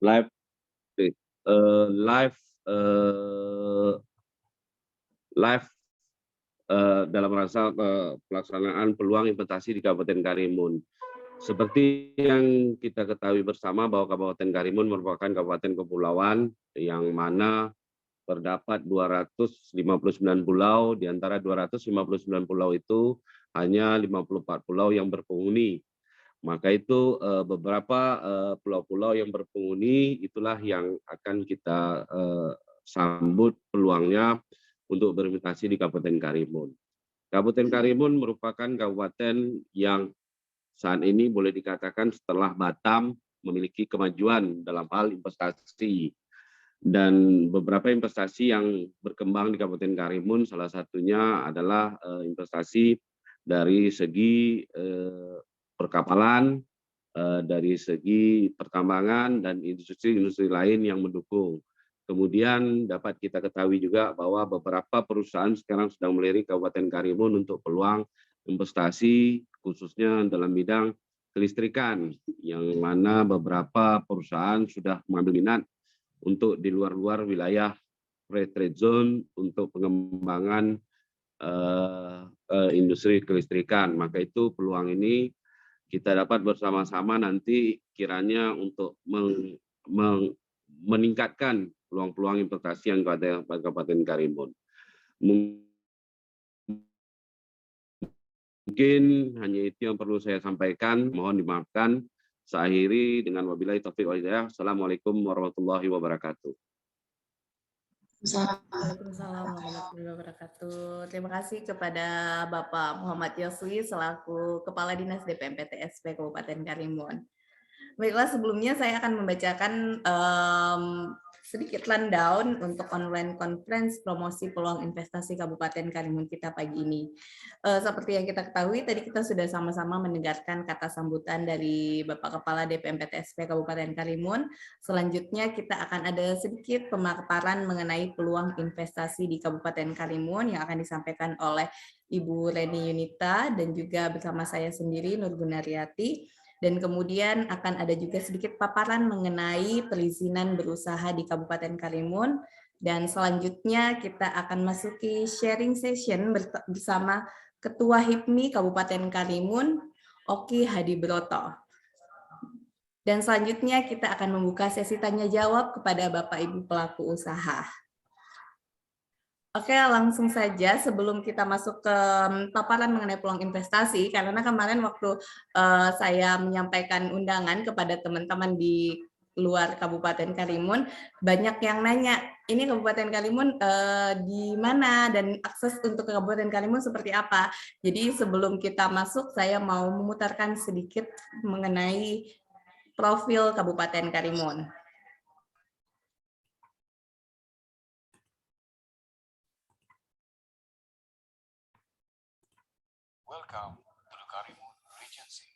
Live live live dalam rangka pelaksanaan peluang investasi di Kabupaten Karimun. Seperti yang kita ketahui bersama bahwa Kabupaten Karimun merupakan kabupaten kepulauan yang mana terdapat 259 pulau, di antara 259 pulau itu hanya 54 pulau yang berpenghuni. Maka itu beberapa pulau-pulau yang berpenghuni itulah yang akan kita sambut peluangnya untuk berinvestasi di Kabupaten Karimun. Kabupaten Karimun merupakan kabupaten yang saat ini boleh dikatakan setelah Batam memiliki kemajuan dalam hal investasi, dan beberapa investasi yang berkembang di Kabupaten Karimun salah satunya adalah investasi dari segi perkapalan, dari segi pertambangan dan industri-industri lain yang mendukung. Kemudian dapat kita ketahui juga bahwa beberapa perusahaan sekarang sedang melirik Kabupaten Karimun untuk peluang investasi khususnya dalam bidang kelistrikan, yang mana beberapa perusahaan sudah mengambil minat untuk di luar-luar wilayah free trade zone untuk pengembangan industri kelistrikan. Maka itu peluang ini kita dapat bersama-sama nanti kiranya untuk meningkatkan peluang-peluang investasi yang ada pada Kabupaten Karimun. Mungkin hanya itu yang perlu saya sampaikan, mohon dimaafkan. Saya akhiri dengan wabillahi taufiq wal hidayah. Assalamualaikum warahmatullahi wabarakatuh. Waalaikumsalam warahmatullahi wabarakatuh. Terima kasih kepada Bapak Muhammad Yoswi selaku Kepala Dinas DPMPTSP Kabupaten Karimun. Baiklah, sebelumnya saya akan membacakan sedikit rundown untuk online conference promosi peluang investasi Kabupaten Karimun kita pagi ini. Seperti yang kita ketahui, tadi kita sudah sama-sama mendengarkan kata sambutan dari Bapak Kepala DPMPTSP Kabupaten Karimun. Selanjutnya kita akan ada sedikit pemaparan mengenai peluang investasi di Kabupaten Karimun yang akan disampaikan oleh Ibu Reni Yunita dan juga bersama saya sendiri Nur Gunariyati. Dan kemudian akan ada juga sedikit paparan mengenai perizinan berusaha di Kabupaten Karimun. Dan selanjutnya kita akan masuki sharing session bersama Ketua HIPMI Kabupaten Karimun, Oki Hadi Broto. Dan selanjutnya kita akan membuka sesi tanya jawab kepada Bapak Ibu pelaku usaha. Oke, langsung saja sebelum kita masuk ke paparan mengenai peluang investasi, karena kemarin waktu saya menyampaikan undangan kepada teman-teman di luar Kabupaten Karimun, banyak yang nanya, ini Kabupaten Karimun di mana dan akses untuk ke Kabupaten Karimun seperti apa. Jadi sebelum kita masuk, saya mau memutarkan sedikit mengenai profil Kabupaten Karimun. Welcome to the Karimun Regency.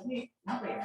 Ini apa ya?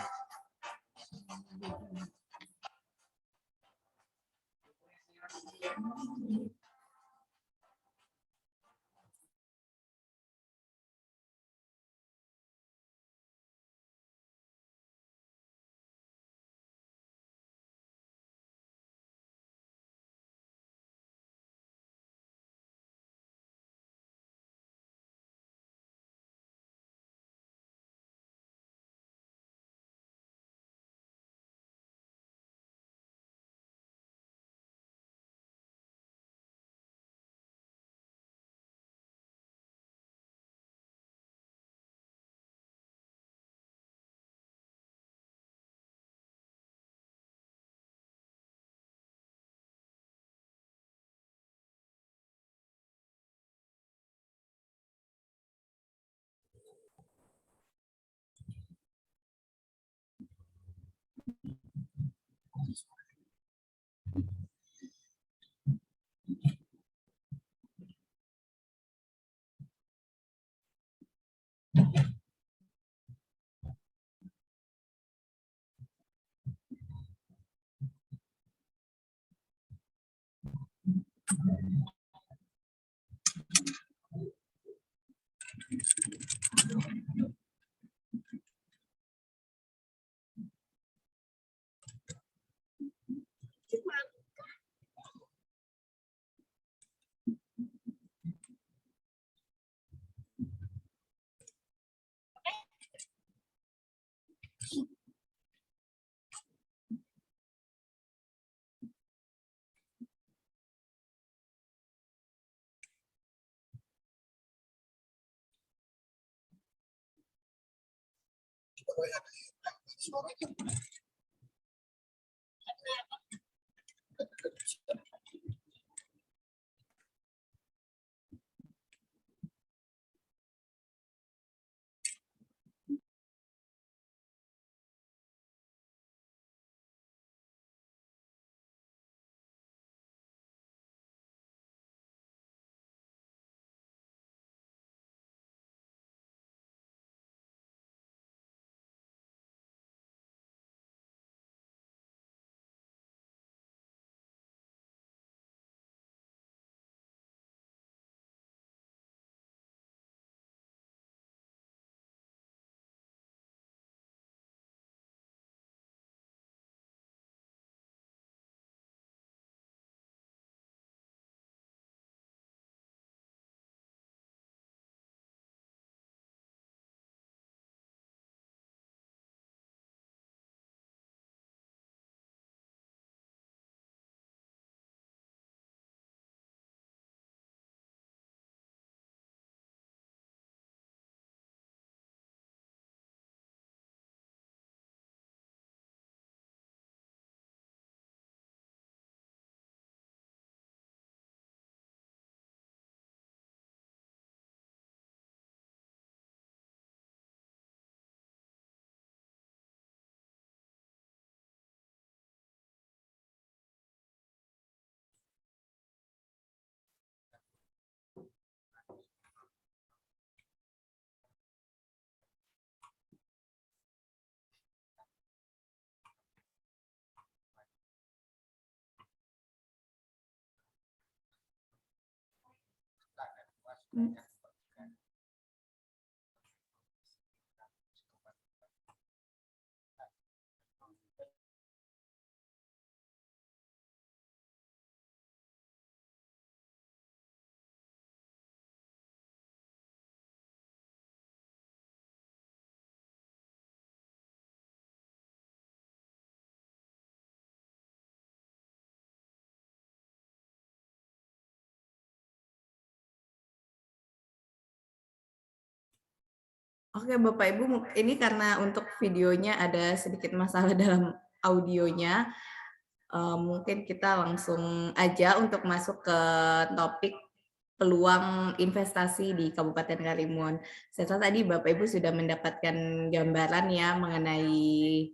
Oke, Bapak Ibu, ini karena untuk videonya ada sedikit masalah dalam audionya, mungkin kita langsung aja untuk masuk ke topik peluang investasi di Kabupaten Karimun. Saya tahu tadi Bapak Ibu sudah mendapatkan gambaran ya mengenai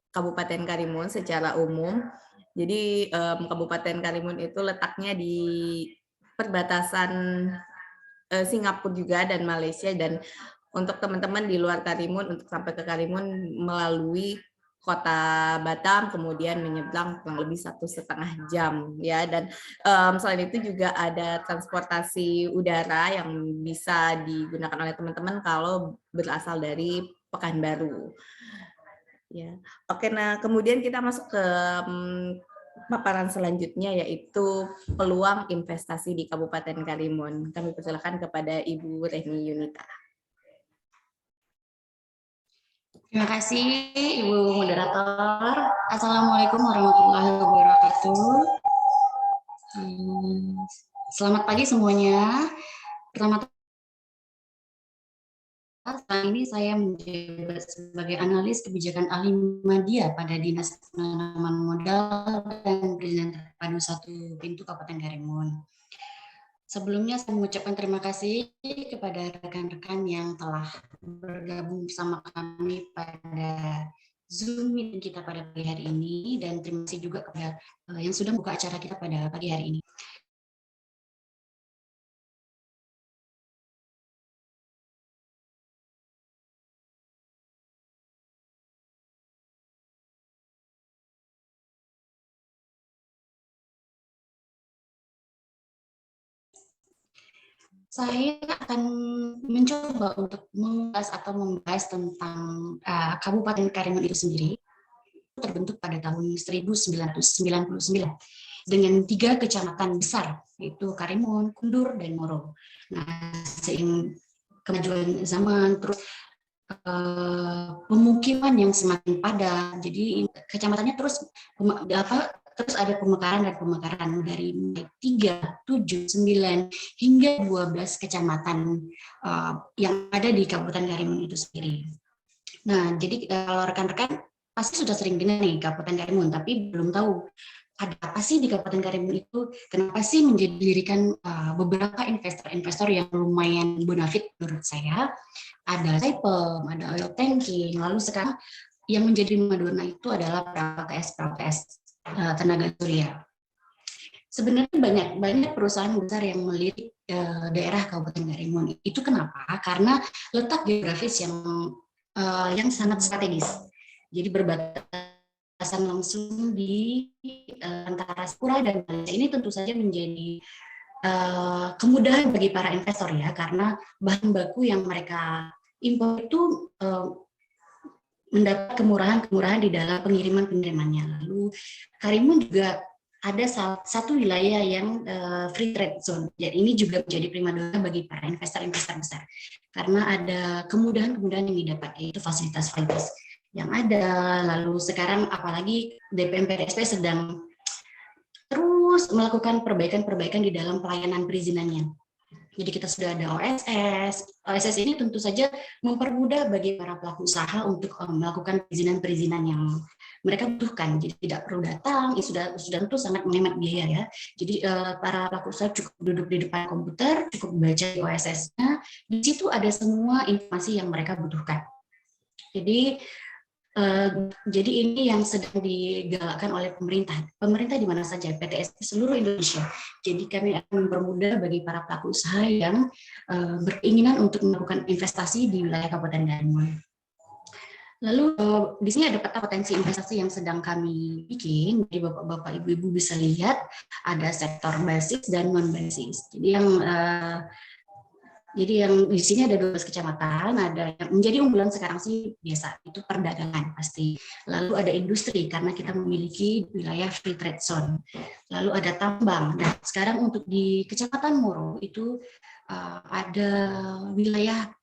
Kabupaten Karimun secara umum. Jadi Kabupaten Karimun itu letaknya di perbatasan Singapura juga dan Malaysia, dan untuk teman-teman di luar Karimun untuk sampai ke Karimun melalui kota Batam kemudian menyeberang kurang lebih 1,5 jam ya. Dan selain itu juga ada transportasi udara yang bisa digunakan oleh teman-teman kalau berasal dari Pekanbaru ya. Oke, nah kemudian kita masuk ke paparan selanjutnya, yaitu peluang investasi di Kabupaten Karimun. Kami persilakan kepada Ibu Reni Yunita. Terima kasih Ibu Moderator. Assalamualaikum warahmatullahi wabarakatuh. Selamat pagi semuanya. Pertama ini saya menjabat sebagai analis kebijakan ahli media pada Dinas Penanaman Modal dan Perizinan Terpadu 1 Pintu Kabupaten Karimun. Sebelumnya saya mengucapkan terima kasih kepada rekan-rekan yang telah bergabung bersama kami pada Zoom meeting kita pada pagi hari ini, dan terima kasih juga kepada yang sudah membuka acara kita pada pagi hari ini. Saya akan mencoba untuk membahas tentang Kabupaten Karimun itu sendiri. Terbentuk pada tahun 1999 dengan 3 kecamatan besar, yaitu Karimun, Kundur, dan Moro. Nah, seiring kemajuan zaman, terus pemukiman yang semakin padat, jadi kecamatannya terus ada pemekaran dari 3, 7, 9 hingga 12 kecamatan yang ada di Kabupaten Karimun itu sendiri. Nah, jadi kalau rekan-rekan pasti sudah sering dengar nih Kabupaten Karimun, tapi belum tahu ada apa sih di Kabupaten Karimun itu, kenapa sih mendirikan beberapa investor-investor yang lumayan bonafit menurut saya. Ada Saipem, ada oil tanking, lalu sekarang yang menjadi primadona itu adalah PLTS tenaga surya. Sebenarnya banyak perusahaan besar yang melirik daerah Kabupaten Karimun. Itu kenapa? Karena letak geografis yang sangat strategis. Jadi berbatasan langsung di antara Sipura dan Malaysia. Ini tentu saja menjadi kemudahan bagi para investor ya, karena bahan baku yang mereka impor itu mendapat kemurahan di dalam pengirimannya. Lalu Karimun juga ada satu wilayah yang free trade zone. Jadi ini juga menjadi primadona bagi para investor-investor besar karena ada kemudahan-kemudahan yang didapat, yaitu fasilitas-fasilitas yang ada. Lalu sekarang apalagi DPMPRSP sedang terus melakukan perbaikan-perbaikan di dalam pelayanan perizinannya. Jadi kita sudah ada OSS. OSS ini tentu saja mempermudah bagi para pelaku usaha untuk melakukan perizinan-perizinan yang mereka butuhkan. Jadi tidak perlu datang, sudah tentu sangat menghemat biaya ya. Jadi para pelaku usaha cukup duduk di depan komputer, cukup baca OSS-nya. Di situ ada semua informasi yang mereka butuhkan. Jadi ini yang sedang digalakkan oleh pemerintah. Pemerintah di mana saja, PTS di seluruh Indonesia. Jadi kami akan mempermudah bagi para pelaku usaha yang berkeinginan untuk melakukan investasi di wilayah Kabupaten Karimun. Lalu di sini ada peta potensi investasi yang sedang kami bikin. Jadi bapak-bapak, ibu-ibu bisa lihat ada sektor basis dan non basis. Jadi yang di sini ada 12 kecamatan, ada yang menjadi unggulan sekarang sih biasa, itu perdagangan pasti. Lalu ada industri, karena kita memiliki wilayah free trade zone. Lalu ada tambang. Nah, sekarang untuk di Kecamatan Moro itu ada wilayah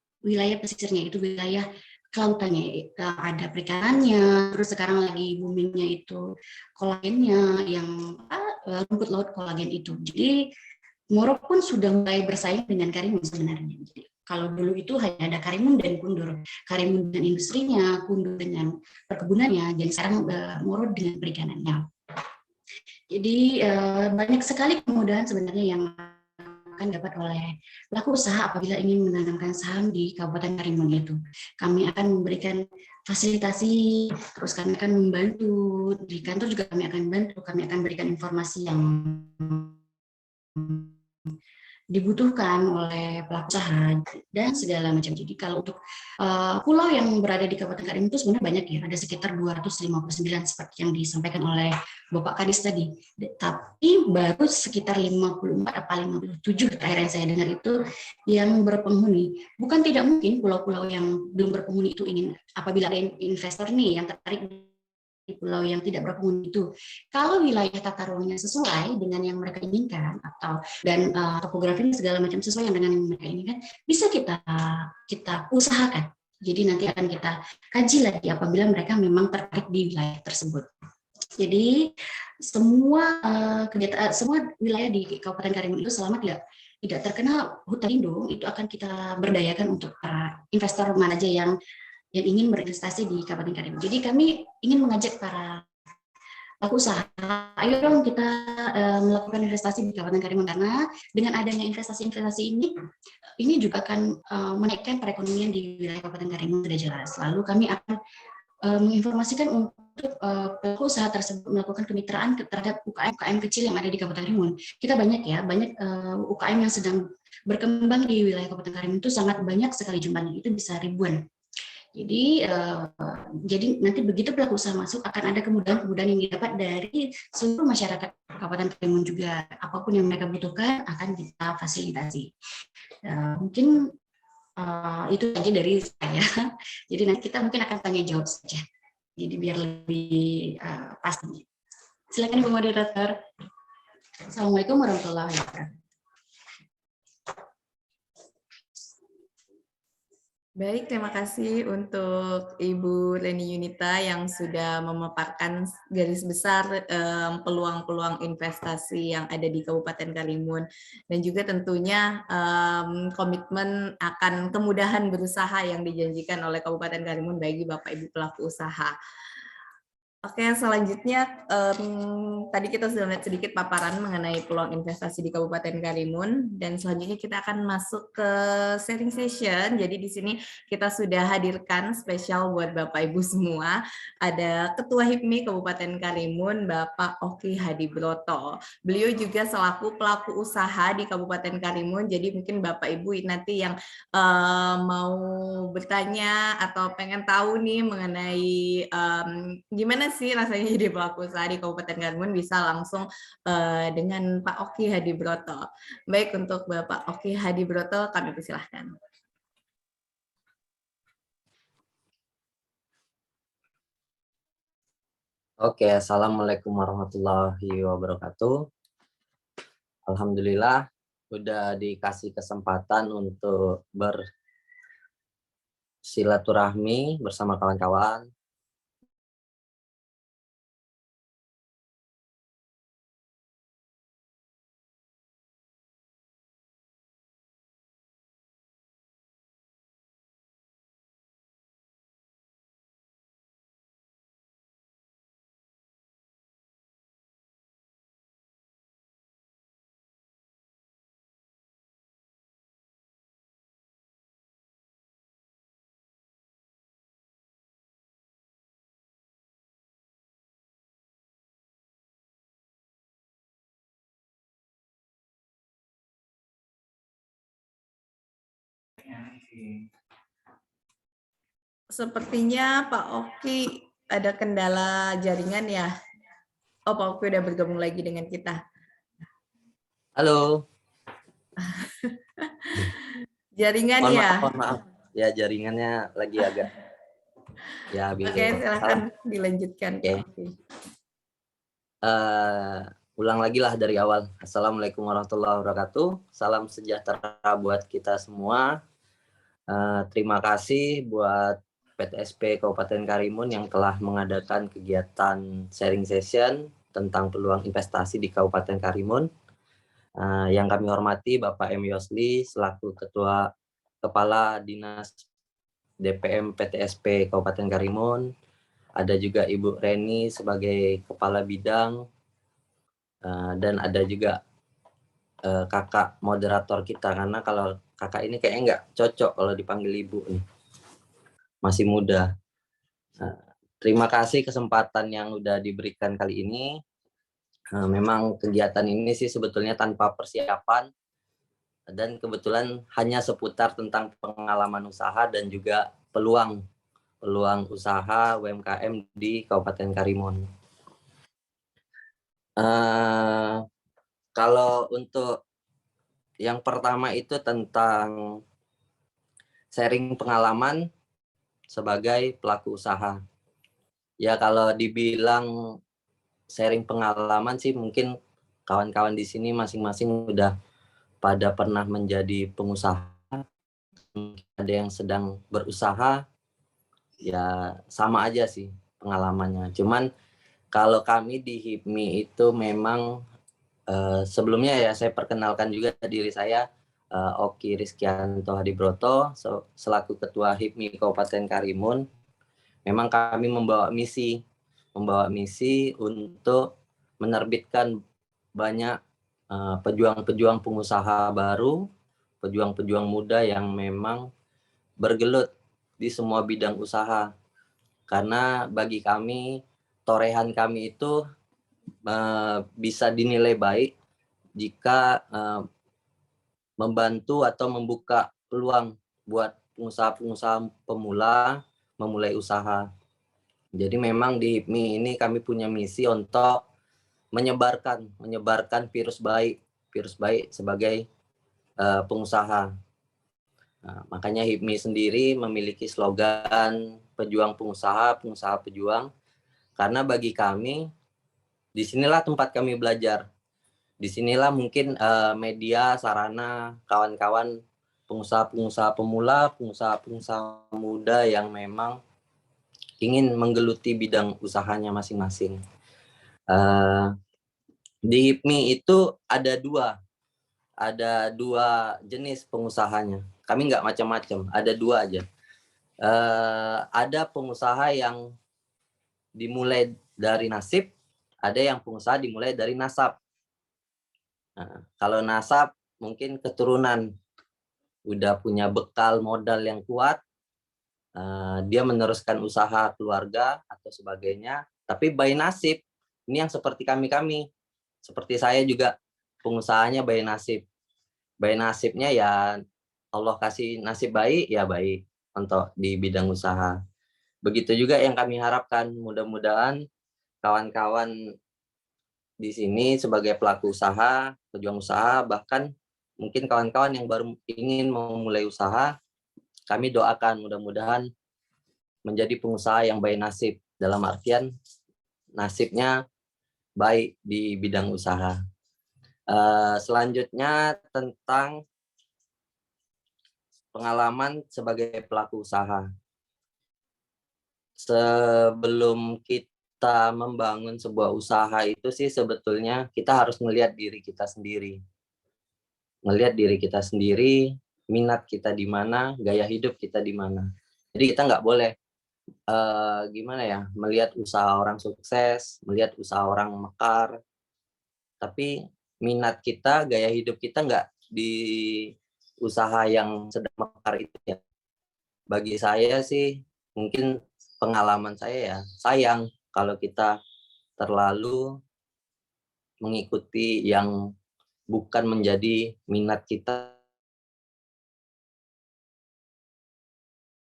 pesisirnya, itu wilayah kelautannya, ada perikanannya, terus sekarang lagi boomingnya itu kolagennya, yang rumput laut kolagen itu. Jadi Moro pun sudah mulai bersaing dengan Karimun sebenarnya. Jadi, kalau dulu itu hanya ada Karimun dan Kundur. Karimun dengan industrinya, Kundur dengan perkebunannya, dan sekarang Moro dengan perikanannya. Jadi banyak sekali kemudahan sebenarnya yang akan dapat oleh pelaku usaha apabila ingin menanamkan saham di Kabupaten Karimun itu. Kami akan memberikan fasilitasi, terus kami akan membantu, di kantor juga kami akan membantu, kami akan berikan informasi yang dibutuhkan oleh pelaku usaha dan segala macam. Jadi kalau untuk pulau yang berada di Kabupaten Karimun itu sebenarnya banyak ya, ada sekitar 259 seperti yang disampaikan oleh Bapak Kadis tadi. Tapi baru sekitar 54 atau 57 terakhir yang saya dengar itu yang berpenghuni. Bukan tidak mungkin pulau-pulau yang belum berpenghuni itu ingin, apabila ada investor nih yang tertarik di pulau yang tidak berpenghuni itu, kalau wilayah tata ruangnya sesuai dengan yang mereka inginkan dan topografinya segala macam sesuai dengan yang mereka inginkan, bisa kita usahakan. Jadi nanti akan kita kaji lagi apabila mereka memang tertarik di wilayah tersebut. Jadi semua wilayah di Kabupaten Karimun itu selama tidak terkena hutan lindung itu akan kita berdayakan untuk para investor mana aja yang ingin berinvestasi di Kabupaten Karimun. Jadi kami ingin mengajak para pelaku usaha, ayo dong kita melakukan investasi di Kabupaten Karimun, karena dengan adanya investasi-investasi ini juga akan menaikkan perekonomian di wilayah Kabupaten Karimun sudah jelas. Lalu kami akan menginformasikan untuk pelaku usaha tersebut melakukan kemitraan terhadap UKM kecil yang ada di Kabupaten Karimun. Kita banyak UKM yang sedang berkembang di wilayah Kabupaten Karimun itu sangat banyak sekali jumlahnya, itu bisa ribuan. Jadi nanti begitu pelaku usaha masuk akan ada kemudahan-kemudahan yang didapat dari seluruh masyarakat Kabupaten Karimun juga. Apapun yang mereka butuhkan akan kita fasilitasi. Mungkin itu saja dari saya. Jadi nanti kita mungkin akan tanya jawab saja. Jadi biar lebih pasti. Silakan Ibu Moderator. Assalamualaikum warahmatullahi wabarakatuh. Baik, terima kasih untuk Ibu Reni Yunita yang sudah memaparkan garis besar peluang-peluang investasi yang ada di Kabupaten Karimun dan juga tentunya komitmen akan kemudahan berusaha yang dijanjikan oleh Kabupaten Karimun bagi Bapak Ibu pelaku usaha. Oke, selanjutnya tadi kita sudah melihat sedikit paparan mengenai peluang investasi di Kabupaten Karimun dan selanjutnya kita akan masuk ke sharing session. Jadi di sini kita sudah hadirkan spesial buat Bapak Ibu semua. Ada Ketua HIPMI Kabupaten Karimun, Bapak Oki Hadibroto. Beliau juga selaku pelaku usaha di Kabupaten Karimun. Jadi mungkin Bapak Ibu nanti yang mau bertanya atau pengen tahu nih mengenai gimana sih rasanya jadi pelaku usaha di Kabupaten Karimun, bisa langsung dengan Pak Oki Hadibroto. Baik, untuk Bapak Oki Hadibroto kami persilahkan. Oke, assalamualaikum warahmatullahi wabarakatuh. Alhamdulillah udah dikasih kesempatan untuk bersilaturahmi bersama kawan-kawan. Sepertinya Pak Oki ada kendala jaringan ya. Oh, Pak Oki udah bergabung lagi dengan kita. Halo. Jaringan Mohon ya. maaf, mohon maaf. Ya, jaringannya lagi agak ya Oke, silakan dilanjutkan. Oke. Ulang lagi lah dari awal. Assalamualaikum warahmatullahi wabarakatuh. Salam sejahtera buat kita semua. Terima kasih buat PTSP Kabupaten Karimun yang telah mengadakan kegiatan sharing session tentang peluang investasi di Kabupaten Karimun. Yang kami hormati Bapak M. Yosli selaku Ketua Kepala Dinas DPM PTSP Kabupaten Karimun. Ada juga Ibu Reni sebagai Kepala Bidang. Dan ada juga kakak moderator kita, karena kalau kakak ini kayaknya nggak cocok kalau dipanggil ibu nih, masih muda. Terima kasih kesempatan yang udah diberikan kali ini. Memang kegiatan ini sih sebetulnya tanpa persiapan dan kebetulan hanya seputar tentang pengalaman usaha dan juga peluang usaha UMKM di Kabupaten Karimun. Kalau untuk yang pertama itu tentang sharing pengalaman sebagai pelaku usaha. Ya kalau dibilang sharing pengalaman sih mungkin kawan-kawan di sini masing-masing udah pada pernah menjadi pengusaha, ada yang sedang berusaha, ya sama aja sih pengalamannya. Cuman kalau kami di HIPMI itu memang sebelumnya ya saya perkenalkan juga diri saya, Oki Rizkianto Hadibroto selaku Ketua HIPMI Kabupaten Karimun. Memang kami membawa misi untuk menerbitkan banyak pejuang-pejuang pengusaha baru, pejuang-pejuang muda yang memang bergelut di semua bidang usaha. Karena bagi kami, torehan kami itu bisa dinilai baik jika membantu atau membuka peluang buat pengusaha-pengusaha pemula memulai usaha. Jadi memang di HIPMI ini kami punya misi untuk menyebarkan virus baik sebagai pengusaha. Nah, makanya HIPMI sendiri memiliki slogan pejuang pengusaha pejuang, karena bagi kami disinilah tempat kami belajar. Disinilah mungkin media, sarana, kawan-kawan pengusaha-pengusaha pemula, pengusaha-pengusaha muda yang memang ingin menggeluti bidang usahanya masing-masing. Di HIPMI itu ada dua jenis pengusahanya. Kami nggak macam-macam, ada dua aja. Ada pengusaha yang dimulai dari nasib, ada yang pengusaha dimulai dari nasab. Nah, kalau nasab mungkin keturunan, udah punya bekal modal yang kuat, dia meneruskan usaha keluarga atau sebagainya. Tapi by nasib, ini yang seperti kami, seperti saya juga pengusahanya by nasib. By nasibnya ya Allah kasih nasib baik, ya baik untuk di bidang usaha. Begitu juga yang kami harapkan, mudah-mudahan kawan-kawan di sini sebagai pelaku usaha, pejuang usaha, bahkan mungkin kawan-kawan yang baru ingin memulai usaha, kami doakan mudah-mudahan menjadi pengusaha yang baik nasib, dalam artian nasibnya baik di bidang usaha. Selanjutnya tentang pengalaman sebagai pelaku usaha. Sebelum kita membangun sebuah usaha itu sih sebetulnya kita harus melihat diri kita sendiri. Melihat diri kita sendiri, minat kita di mana, gaya hidup kita di mana. Jadi kita nggak boleh melihat usaha orang sukses, melihat usaha orang mekar, tapi minat kita, gaya hidup kita nggak di usaha yang sedang mekar itu ya. Bagi saya sih mungkin pengalaman saya ya, sayang kalau kita terlalu mengikuti yang bukan menjadi minat kita.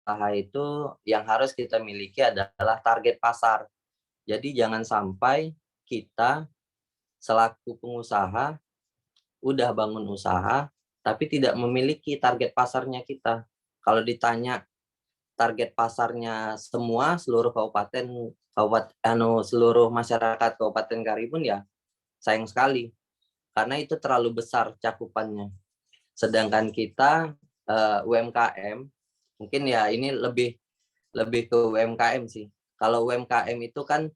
Usaha itu yang harus kita miliki adalah target pasar. Jadi jangan sampai kita selaku pengusaha udah bangun usaha tapi tidak memiliki target pasarnya kita. Kalau ditanya target pasarnya semua seluruh seluruh masyarakat Kabupaten Karimun ya sayang sekali karena itu terlalu besar cakupannya. Sedangkan kita UMKM mungkin ya ini lebih ke UMKM sih. Kalau UMKM itu kan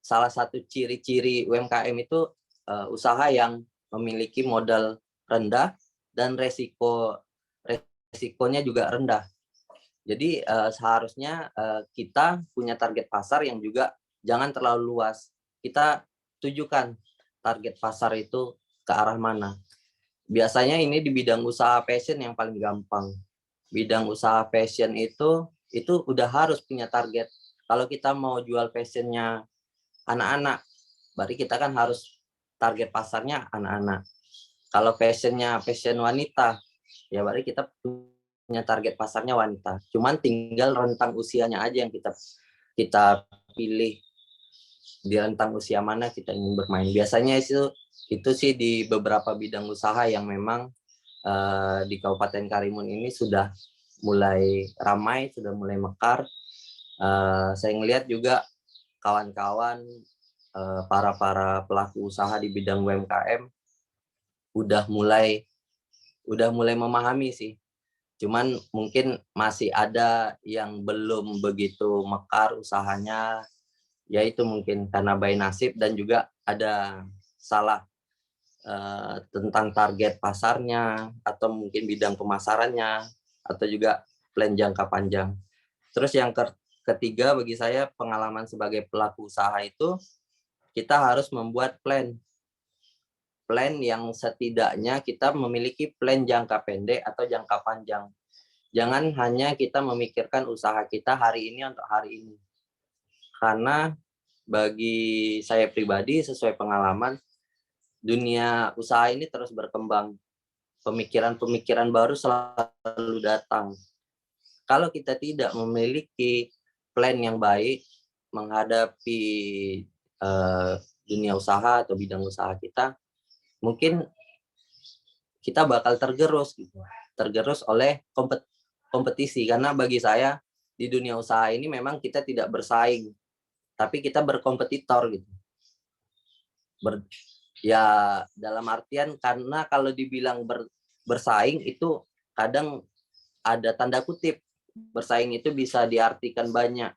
salah satu ciri-ciri UMKM itu usaha yang memiliki modal rendah dan resikonya juga rendah. Jadi seharusnya kita punya target pasar yang juga jangan terlalu luas. Kita tujukan target pasar itu ke arah mana. Biasanya ini di bidang usaha fashion yang paling gampang. Bidang usaha fashion itu udah harus punya target. Kalau kita mau jual fashionnya anak-anak, berarti kita kan harus target pasarnya anak-anak. Kalau fashionnya fashion wanita, ya berarti kita punya target pasarnya wanita. Cuman tinggal rentang usianya aja yang kita pilih di rentang usia mana kita ingin bermain. Biasanya itu sih di beberapa bidang usaha yang memang di Kabupaten Karimun ini sudah mulai ramai, sudah mulai mekar. Saya ngelihat juga kawan-kawan para pelaku usaha di bidang UMKM udah mulai memahami sih. Cuman mungkin masih ada yang belum begitu mekar usahanya, yaitu mungkin karena by nasib dan juga ada salah tentang target pasarnya atau mungkin bidang pemasarannya atau juga plan jangka panjang. Terus yang ketiga bagi saya pengalaman sebagai pelaku usaha itu kita harus membuat plan yang setidaknya kita memiliki plan jangka pendek atau jangka panjang. Jangan hanya kita memikirkan usaha kita hari ini untuk hari ini. Karena bagi saya pribadi sesuai pengalaman dunia usaha ini terus berkembang. Pemikiran-pemikiran baru selalu datang. Kalau kita tidak memiliki plan yang baik menghadapi dunia usaha atau bidang usaha kita, mungkin kita bakal tergerus oleh kompetisi. Karena bagi saya di dunia usaha ini memang kita tidak bersaing, tapi kita berkompetitor gitu. Ya dalam artian karena kalau dibilang bersaing itu kadang ada tanda kutip bersaing itu bisa diartikan banyak.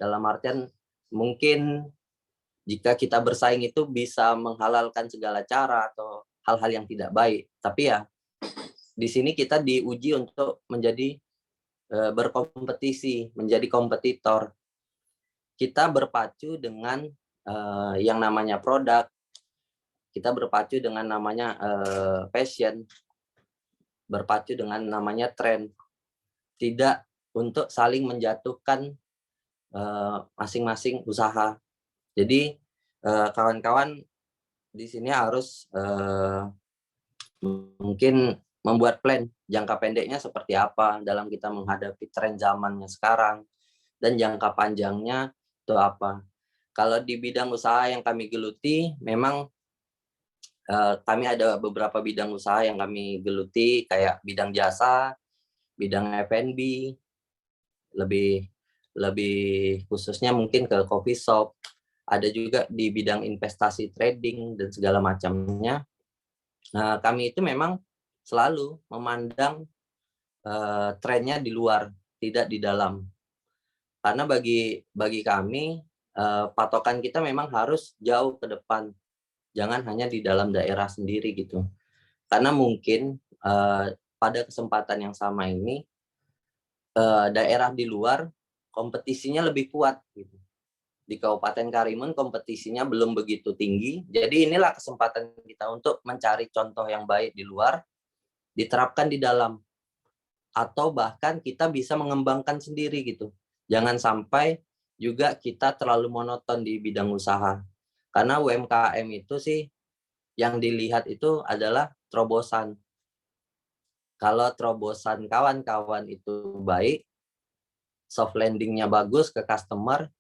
Dalam artian mungkin jika kita bersaing itu bisa menghalalkan segala cara atau hal-hal yang tidak baik. Tapi ya di sini kita diuji untuk menjadi berkompetisi, menjadi kompetitor. Kita berpacu dengan yang namanya produk, kita berpacu dengan namanya fashion, berpacu dengan namanya tren. Tidak untuk saling menjatuhkan masing-masing usaha. Jadi kawan-kawan di sini harus mungkin membuat plan jangka pendeknya seperti apa dalam kita menghadapi tren zamannya sekarang, dan jangka panjangnya itu apa. Kalau di bidang usaha yang kami geluti, memang kami ada beberapa bidang usaha yang kami geluti, kayak bidang jasa, bidang F&B, lebih khususnya mungkin ke coffee shop, ada juga di bidang investasi trading dan segala macamnya. Nah, kami itu memang selalu memandang trennya di luar, tidak di dalam. Karena bagi kami patokan kita memang harus jauh ke depan, jangan hanya di dalam daerah sendiri gitu. Karena mungkin pada kesempatan yang sama ini daerah di luar kompetisinya lebih kuat gitu. Di Kabupaten Karimun kompetisinya belum begitu tinggi. Jadi inilah kesempatan kita untuk mencari contoh yang baik di luar, diterapkan di dalam. Atau bahkan kita bisa mengembangkan sendiri gitu. Jangan sampai juga kita terlalu monoton di bidang usaha. Karena UMKM itu sih yang dilihat itu adalah terobosan. Kalau terobosan kawan-kawan itu baik, soft landing-nya bagus ke customer,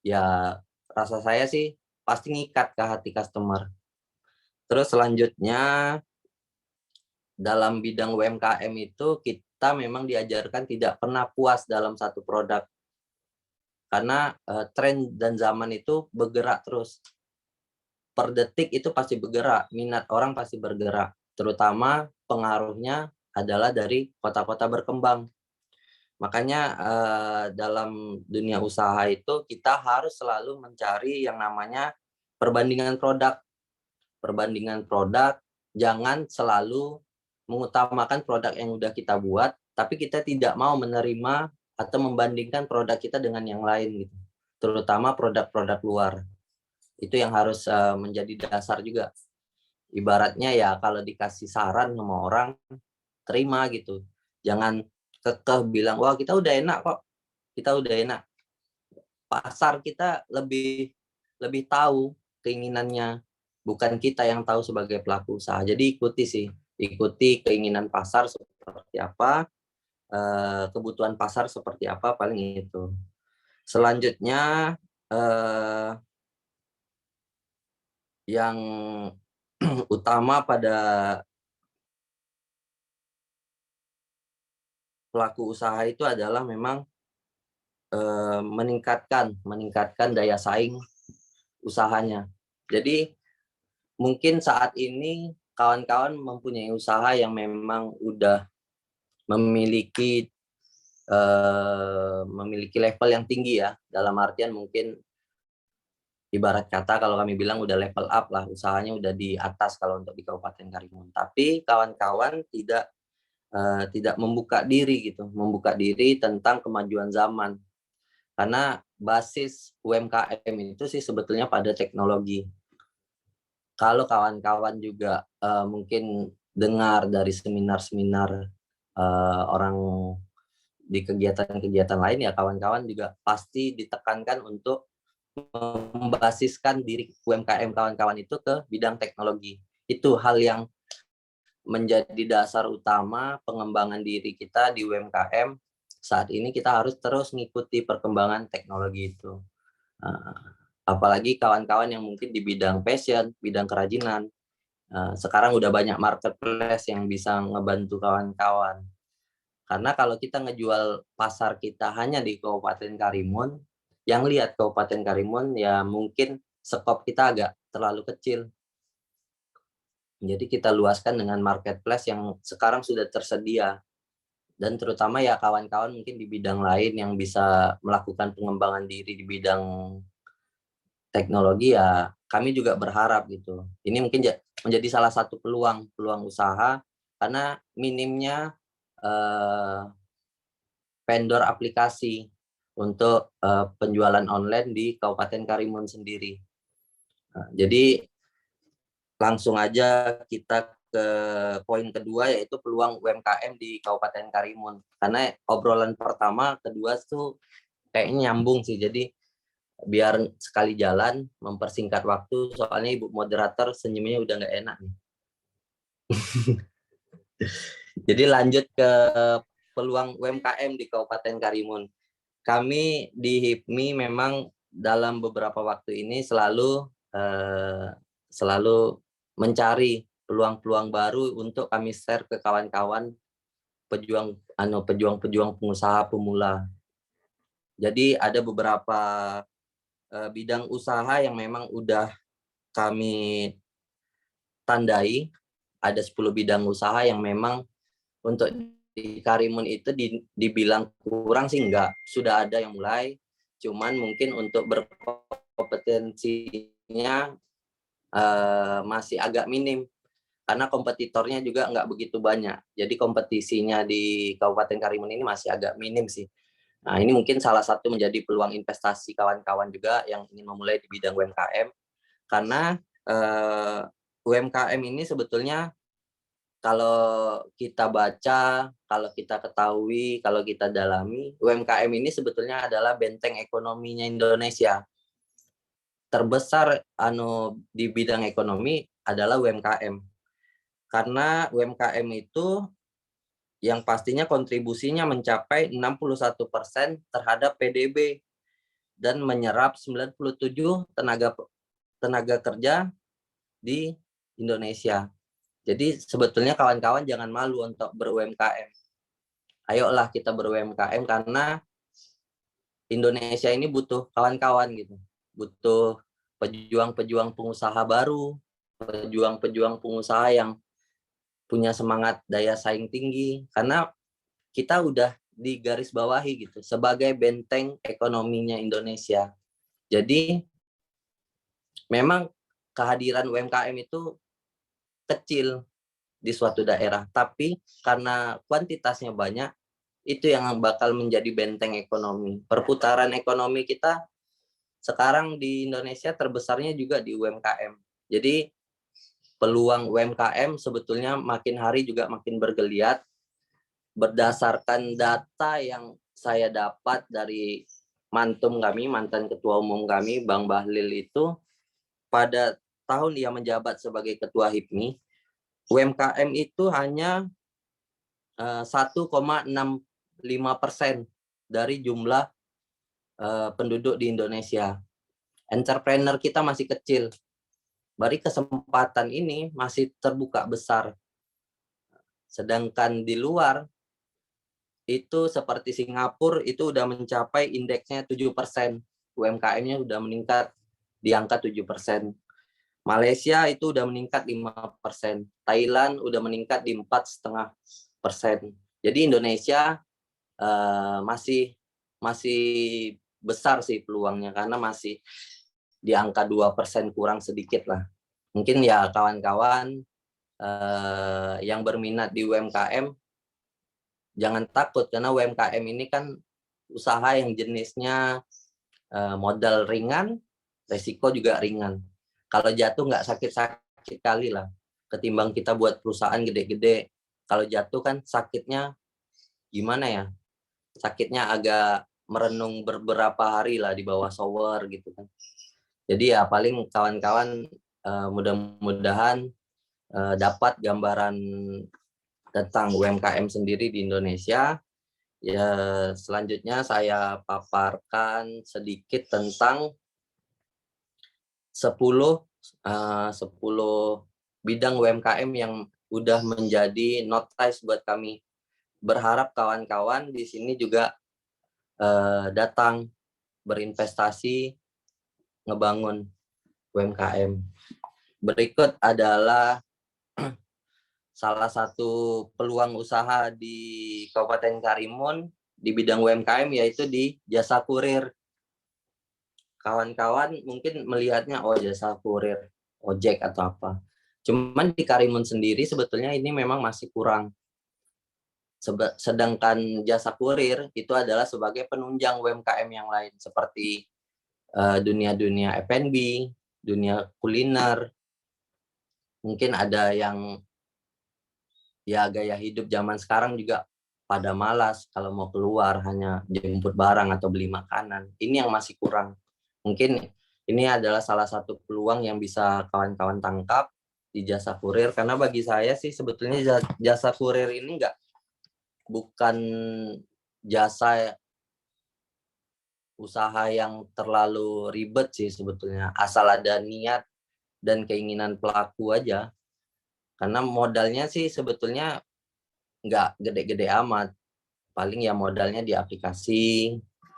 ya rasa saya sih pasti ngikat ke hati customer. Terus selanjutnya dalam bidang UMKM itu kita memang diajarkan tidak pernah puas dalam satu produk. Karena tren dan zaman itu bergerak terus. Per detik itu pasti bergerak, minat orang pasti bergerak. Terutama pengaruhnya adalah dari kota-kota berkembang. Makanya dalam dunia usaha itu kita harus selalu mencari yang namanya perbandingan produk. Perbandingan produk, jangan selalu mengutamakan produk yang udah kita buat, tapi kita tidak mau menerima atau membandingkan produk kita dengan yang lain gitu. Terutama produk-produk luar. Itu yang harus menjadi dasar juga. Ibaratnya ya kalau dikasih saran sama orang, terima gitu. Jangan kekeh bilang, wah kita udah enak kok, kita udah enak. Pasar kita lebih tahu keinginannya, bukan kita yang tahu sebagai pelaku usaha. Jadi ikuti keinginan pasar seperti apa, kebutuhan pasar seperti apa, paling itu. Selanjutnya yang utama pada pelaku usaha itu adalah memang meningkatkan daya saing usahanya. Jadi mungkin saat ini kawan-kawan mempunyai usaha yang memang udah memiliki level yang tinggi ya, dalam artian mungkin ibarat kata kalau kami bilang udah level up lah, usahanya udah di atas kalau untuk di Kabupaten Karimun. Tapi kawan-kawan tidak membuka diri tentang kemajuan zaman. Karena basis UMKM itu sih sebetulnya pada teknologi. Kalau kawan-kawan juga mungkin dengar dari seminar-seminar orang di kegiatan-kegiatan lain, ya kawan-kawan juga pasti ditekankan untuk membasiskan diri UMKM kawan-kawan itu ke bidang teknologi. Itu hal yang menjadi dasar utama pengembangan diri kita di UMKM. Saat ini kita harus terus mengikuti perkembangan teknologi itu. Apalagi kawan-kawan yang mungkin di bidang fashion, bidang kerajinan. Sekarang udah banyak marketplace yang bisa ngebantu kawan-kawan. Karena kalau kita ngejual pasar kita hanya di Kabupaten Karimun, yang lihat Kabupaten Karimun ya mungkin skop kita agak terlalu kecil. Jadi kita luaskan dengan marketplace yang sekarang sudah tersedia dan terutama ya kawan-kawan mungkin di bidang lain yang bisa melakukan pengembangan diri di bidang teknologi, ya kami juga berharap gitu. Ini mungkin menjadi salah satu peluang usaha, karena minimnya vendor aplikasi untuk penjualan online di Kabupaten Karimun sendiri. Nah, jadi langsung aja kita ke poin kedua, yaitu peluang UMKM di Kabupaten Karimun. Karena obrolan pertama, kedua tuh kayaknya nyambung sih. Jadi biar sekali jalan, mempersingkat waktu, soalnya Ibu Moderator senyumnya udah nggak enak nih. Jadi lanjut ke peluang UMKM di Kabupaten Karimun. Kami di HIPMI memang dalam beberapa waktu ini selalu mencari peluang-peluang baru untuk kami share ke kawan-kawan pejuang pengusaha pemula. Jadi ada beberapa bidang usaha yang memang udah kami tandai. Ada 10 bidang usaha yang memang untuk di Karimun itu dibilang kurang sih enggak. Sudah ada yang mulai, cuman mungkin untuk berkompetensinya masih agak minim. Karena kompetitornya juga nggak begitu banyak. Jadi kompetisinya di Kabupaten Karimun ini masih agak minim sih. Nah, ini mungkin salah satu menjadi peluang investasi kawan-kawan juga yang ingin memulai di bidang UMKM. Karena UMKM ini sebetulnya kalau kita baca, kalau kita ketahui, kalau kita dalami, UMKM ini sebetulnya adalah benteng ekonominya Indonesia. Terbesar di bidang ekonomi adalah UMKM. Karena UMKM itu yang pastinya kontribusinya mencapai 61% terhadap PDB dan menyerap 97 tenaga kerja di Indonesia. Jadi sebetulnya kawan-kawan jangan malu untuk ber-UMKM. Ayolah kita ber-UMKM karena Indonesia ini butuh kawan-kawan gitu. Butuh pejuang-pejuang pengusaha baru, pejuang-pejuang pengusaha yang punya semangat daya saing tinggi, karena kita udah di garis bawahi gitu sebagai benteng ekonominya Indonesia. Jadi memang kehadiran UMKM itu kecil di suatu daerah, tapi karena kuantitasnya banyak, itu yang bakal menjadi benteng ekonomi. Perputaran ekonomi kita sekarang di Indonesia terbesarnya juga di UMKM. Jadi peluang UMKM sebetulnya makin hari juga makin bergeliat. Berdasarkan data yang saya dapat dari mantan ketua umum kami, Bang Bahlil itu, pada tahun dia menjabat sebagai ketua HIPMI, UMKM itu hanya 1,65% dari jumlah penduduk di Indonesia. Entrepreneur kita masih kecil. Berarti kesempatan ini masih terbuka besar. Sedangkan di luar, itu seperti Singapura, itu udah mencapai indeksnya 7%. UMKM-nya udah meningkat di angka 7%. Malaysia itu udah meningkat 5%. Thailand udah meningkat di 4,5%. Jadi Indonesia masih besar sih peluangnya, karena masih di angka 2% kurang sedikit lah. Mungkin ya kawan-kawan yang berminat di UMKM, jangan takut, karena UMKM ini kan usaha yang jenisnya modal ringan, resiko juga ringan. Kalau jatuh nggak sakit-sakit kali lah, ketimbang kita buat perusahaan gede-gede. Kalau jatuh kan sakitnya gimana ya? Sakitnya agak merenung beberapa hari lah di bawah shower gitu kan. Jadi ya paling kawan-kawan mudah-mudahan dapat gambaran tentang UMKM sendiri di Indonesia. Ya, selanjutnya saya paparkan sedikit tentang 10 bidang UMKM yang udah menjadi notice buat kami. Berharap kawan-kawan di sini juga datang berinvestasi, ngebangun UMKM. Berikut adalah salah satu peluang usaha di Kabupaten Karimun di bidang UMKM, yaitu di jasa kurir. Kawan-kawan mungkin melihatnya, oh jasa kurir, ojek atau apa. Cuman di Karimun sendiri sebetulnya ini memang masih kurang. Sedangkan jasa kurir itu adalah sebagai penunjang UMKM yang lain, seperti dunia-dunia F&B, dunia kuliner. Mungkin ada yang ya gaya hidup zaman sekarang juga pada malas kalau mau keluar hanya jemput barang atau beli makanan. Ini yang masih kurang. Mungkin ini adalah salah satu peluang yang bisa kawan-kawan tangkap di jasa kurir, karena bagi saya sih sebetulnya jasa kurir ini bukan jasa usaha yang terlalu ribet sih sebetulnya, asal ada niat dan keinginan pelaku aja. Karena modalnya sih sebetulnya nggak gede-gede amat, paling ya modalnya di aplikasi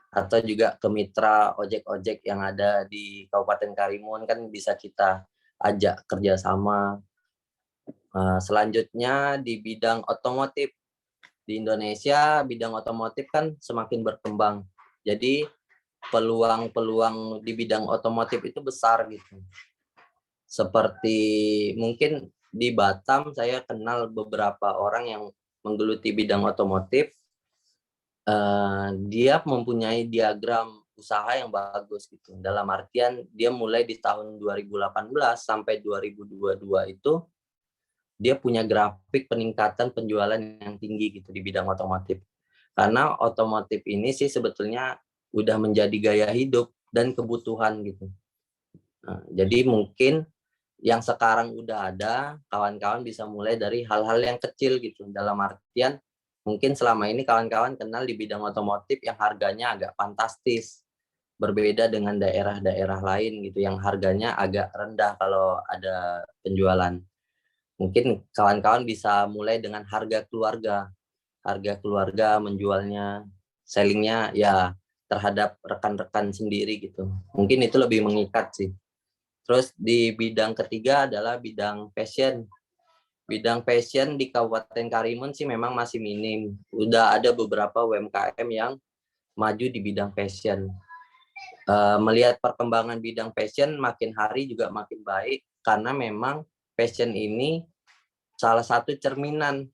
atau juga ke mitra ojek-ojek yang ada di Kabupaten Karimun, kan bisa kita ajak kerjasama. Selanjutnya di bidang otomotif. Di Indonesia bidang otomotif kan semakin berkembang. Jadi peluang-peluang di bidang otomotif itu besar gitu. Seperti mungkin di Batam saya kenal beberapa orang yang menggeluti bidang otomotif. Dia mempunyai diagram usaha yang bagus gitu. Dalam artian dia mulai di tahun 2018 sampai 2022 itu dia punya grafik peningkatan penjualan yang tinggi gitu di bidang otomotif. Karena otomotif ini sih sebetulnya udah menjadi gaya hidup dan kebutuhan gitu. Nah, jadi mungkin yang sekarang udah ada, kawan-kawan bisa mulai dari hal-hal yang kecil gitu. Dalam artian mungkin selama ini kawan-kawan kenal di bidang otomotif yang harganya agak fantastis. Berbeda dengan daerah-daerah lain gitu yang harganya agak rendah kalau ada penjualan. Mungkin kawan-kawan bisa mulai dengan harga keluarga. Harga keluarga menjualnya, sellingnya ya terhadap rekan-rekan sendiri gitu. Mungkin itu lebih mengikat sih. Terus di bidang ketiga adalah bidang fashion. Bidang fashion di Kabupaten Karimun sih memang masih minim. Udah ada beberapa UMKM yang maju di bidang fashion. Melihat perkembangan bidang fashion makin hari juga makin baik, karena memang fashion ini salah satu cerminan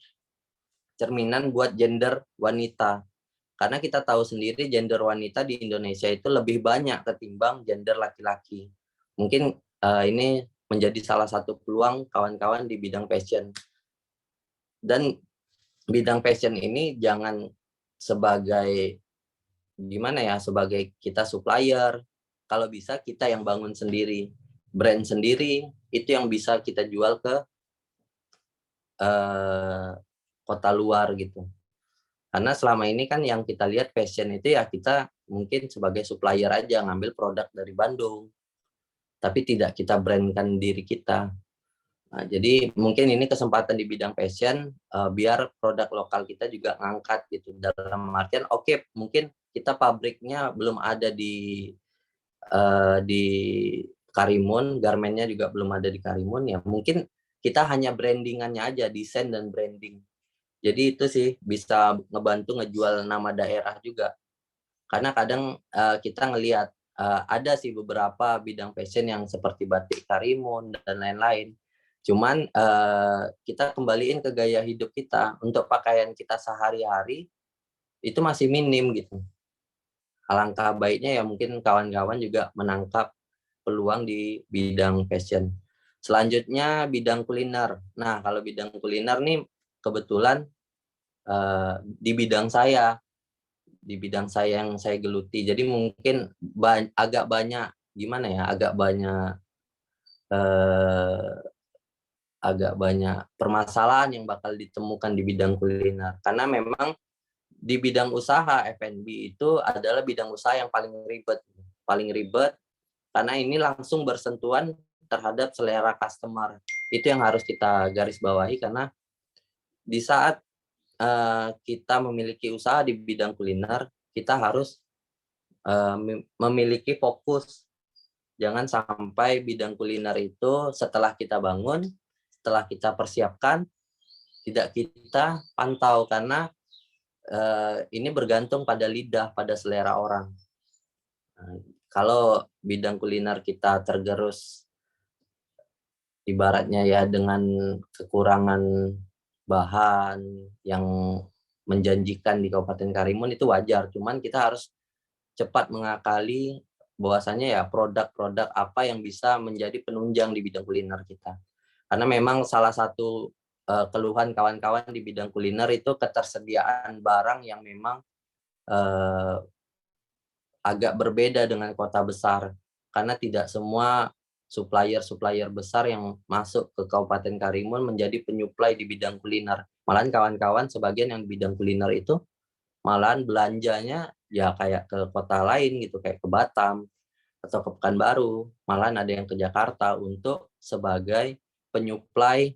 buat gender wanita. Karena kita tahu sendiri gender wanita di Indonesia itu lebih banyak ketimbang gender laki-laki. Mungkin ini menjadi salah satu peluang kawan-kawan di bidang fashion. Dan bidang fashion ini jangan sebagai gimana ya, sebagai kita supplier. Kalau bisa kita yang bangun sendiri, brand sendiri, itu yang bisa kita jual ke kota luar gitu. Karena selama ini kan yang kita lihat fashion itu ya kita mungkin sebagai supplier aja ngambil produk dari Bandung, tapi tidak kita brandkan diri kita. Nah, jadi mungkin ini kesempatan di bidang fashion biar produk lokal kita juga ngangkat gitu. Dalam artian oke, mungkin kita pabriknya belum ada di Karimun, garmennya juga belum ada di Karimun, ya mungkin kita hanya brandingannya aja, desain dan branding. Jadi itu sih bisa ngebantu ngejual nama daerah juga. Karena kadang kita ngelihat ada sih beberapa bidang fashion yang seperti batik Karimun dan lain-lain. Cuman kita kembaliin ke gaya hidup kita, untuk pakaian kita sehari-hari itu masih minim gitu. Alangkah baiknya ya mungkin kawan-kawan juga menangkap peluang di bidang fashion. Selanjutnya bidang kuliner. Nah, kalau bidang kuliner nih kebetulan di bidang saya yang saya geluti. Jadi mungkin agak banyak gimana ya, agak banyak permasalahan yang bakal ditemukan di bidang kuliner. Karena memang di bidang usaha F&B itu adalah bidang usaha yang paling ribet karena ini langsung bersentuhan terhadap selera customer. Itu yang harus kita garis bawahi, karena di saat kita memiliki usaha di bidang kuliner, kita harus memiliki fokus. Jangan sampai bidang kuliner itu setelah kita bangun, setelah kita persiapkan, tidak kita pantau, karena ini bergantung pada lidah, pada selera orang. Kalau bidang kuliner kita tergerus ibaratnya ya dengan kekurangan bahan yang menjanjikan di Kabupaten Karimun, itu wajar. Cuman kita harus cepat mengakali bahwasanya ya produk-produk apa yang bisa menjadi penunjang di bidang kuliner kita. Karena memang salah satu keluhan kawan-kawan di bidang kuliner itu ketersediaan barang yang memang agak berbeda dengan kota besar. Karena tidak semua supplier besar yang masuk ke Kabupaten Karimun menjadi penyuplai di bidang kuliner. Malahan kawan-kawan sebagian yang di bidang kuliner itu malahan belanjanya ya kayak ke kota lain gitu, kayak ke Batam atau ke Pekanbaru, malahan ada yang ke Jakarta untuk sebagai penyuplai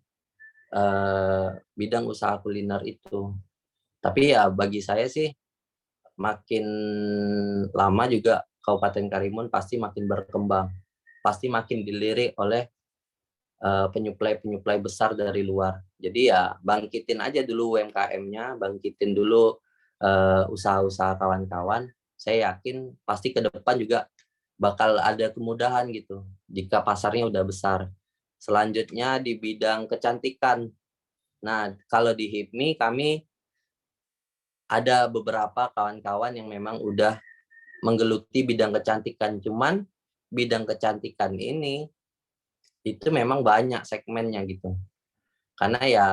bidang usaha kuliner itu. Tapi ya bagi saya sih makin lama juga Kabupaten Karimun pasti makin berkembang, pasti makin dilirik oleh penyuplai besar dari luar. Jadi ya bangkitin aja dulu UMKM-nya, bangkitin dulu usaha-usaha kawan-kawan. Saya yakin pasti ke depan juga bakal ada kemudahan gitu jika pasarnya udah besar. Selanjutnya di bidang kecantikan. Nah, kalau di HIPMI kami ada beberapa kawan-kawan yang memang udah menggeluti bidang kecantikan. Cuman bidang kecantikan ini itu memang banyak segmennya gitu. Karena ya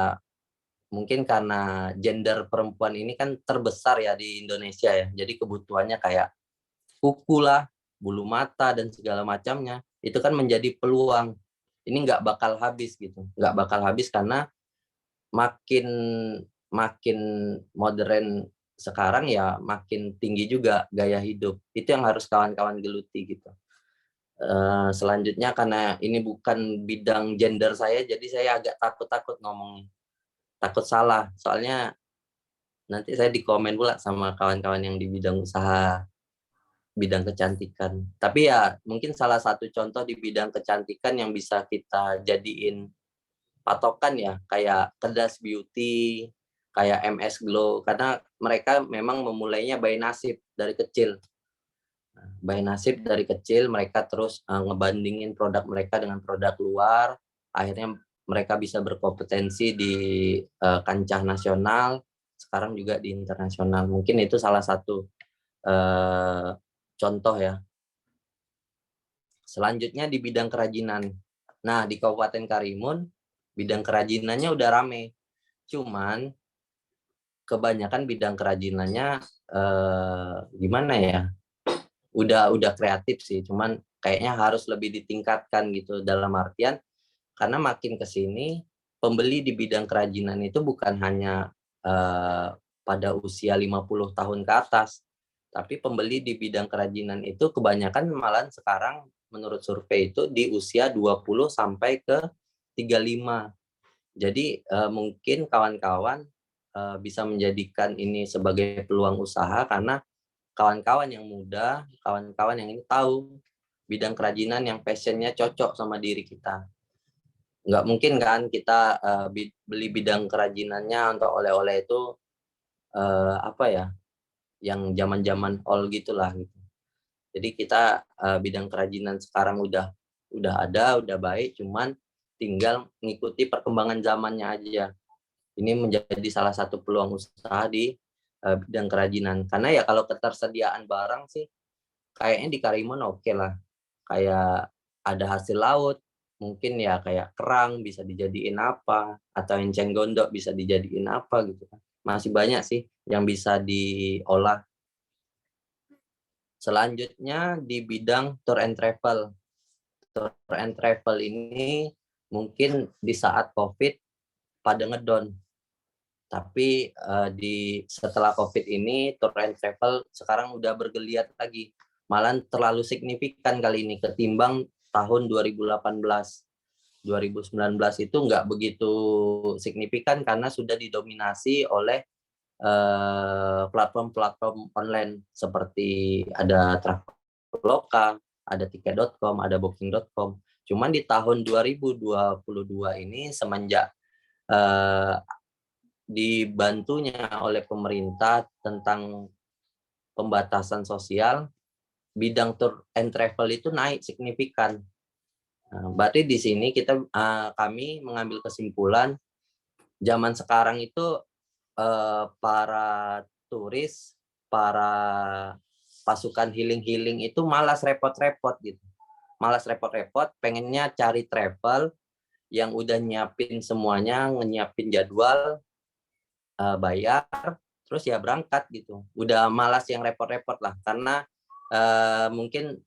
mungkin karena gender perempuan ini kan terbesar ya di Indonesia ya. Jadi kebutuhannya kayak kuku lah, bulu mata dan segala macamnya. Itu kan menjadi peluang. Ini nggak bakal habis gitu. Nggak bakal habis karena makin modern sekarang ya makin tinggi juga gaya hidup. Itu yang harus kawan-kawan geluti gitu. Selanjutnya karena ini bukan bidang gender saya, jadi saya agak takut ngomongnya. Takut salah, soalnya nanti saya dikomen pula sama kawan-kawan yang di bidang usaha, bidang kecantikan. Tapi ya mungkin salah satu contoh di bidang kecantikan yang bisa kita jadiin patokan ya, kayak Kedas Beauty, kayak MS Glow, karena mereka memang memulainya by nasib dari kecil. By nasib dari kecil mereka terus ngebandingin produk mereka dengan produk luar, akhirnya mereka bisa berkompetensi di kancah nasional, sekarang juga di internasional. Mungkin itu salah satu contoh ya. Selanjutnya di bidang kerajinan. Nah, di Kabupaten Karimun bidang kerajinannya udah rame. Cuman kebanyakan bidang kerajinannya gimana ya? Udah kreatif sih, cuman kayaknya harus lebih ditingkatkan gitu, dalam artian karena makin ke sini pembeli di bidang kerajinan itu bukan hanya pada usia 50 tahun ke atas, tapi pembeli di bidang kerajinan itu kebanyakan malahan sekarang menurut survei itu di usia 20 sampai ke 35. Jadi mungkin kawan-kawan bisa menjadikan ini sebagai peluang usaha karena kawan-kawan yang muda, kawan-kawan yang ini tahu bidang kerajinan yang passionnya cocok sama diri kita. Nggak mungkin kan kita beli bidang kerajinannya untuk oleh-oleh itu apa ya, yang zaman-zaman old gitulah gitu. Jadi kita bidang kerajinan sekarang udah ada, udah baik, cuman tinggal mengikuti perkembangan zamannya aja. Ini menjadi salah satu peluang usaha di bidang kerajinan. Karena ya kalau ketersediaan barang sih kayaknya di Karimun oke lah. Kayak ada hasil laut, mungkin ya kayak kerang bisa dijadiin apa, atau enceng gondok bisa dijadiin apa gitu kan. Masih banyak sih yang bisa diolah. Selanjutnya di bidang tour and travel. Tour and travel ini mungkin di saat COVID pada ngedon. Tapi setelah COVID ini tour and travel sekarang udah bergeliat lagi. Malah terlalu signifikan kali ini ketimbang tahun 2018. 2019 itu nggak begitu signifikan karena sudah didominasi oleh platform-platform online seperti ada Traveloka, ada tiket.com, ada booking.com. Cuman di tahun 2022 ini semenjak dibantunya oleh pemerintah tentang pembatasan sosial, bidang tour and travel itu naik signifikan. Nah, berarti di sini kami mengambil kesimpulan zaman sekarang itu para turis, para pasukan healing itu malas repot-repot gitu. Malas repot-repot, pengennya cari travel yang udah nyiapin semuanya, nyiapin jadwal, bayar, terus ya berangkat gitu. Udah malas yang repot-repot lah, karena mungkin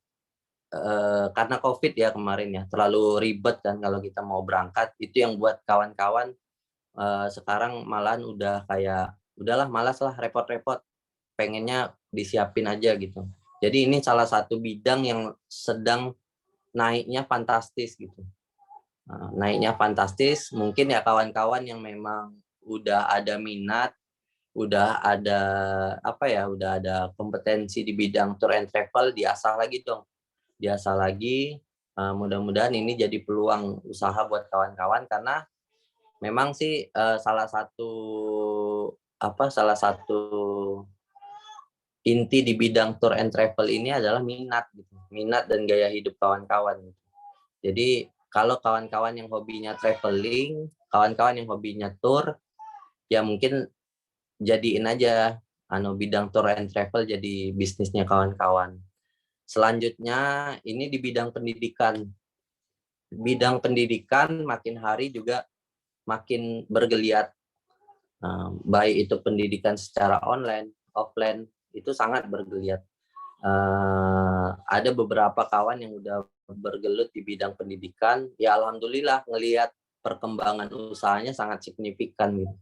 karena COVID ya kemarin ya, terlalu ribet kan kalau kita mau berangkat. Itu yang buat kawan-kawan sekarang malahan udah kayak, udahlah malas lah repot-repot, pengennya disiapin aja gitu. Jadi ini salah satu bidang yang sedang naiknya fantastis gitu. Naiknya fantastis, mungkin ya kawan-kawan yang memang udah ada minat, udah ada udah ada kompetensi di bidang tour and travel, diasah lagi dong. Diasah lagi, mudah-mudahan ini jadi peluang usaha buat kawan-kawan, karena memang sih salah satu inti di bidang tour and travel ini adalah minat gitu. Minat dan gaya hidup kawan-kawan gitu. Jadi kalau kawan-kawan yang hobinya traveling, kawan-kawan yang hobinya tour, ya mungkin jadiin aja bidang tour and travel jadi bisnisnya kawan-kawan. Selanjutnya ini di bidang pendidikan. Bidang pendidikan makin hari juga makin bergeliat. Baik itu pendidikan secara online, offline, itu sangat bergeliat. Ada beberapa kawan yang udah bergelut di bidang pendidikan, ya alhamdulillah ngelihat perkembangan usahanya sangat signifikan gitu.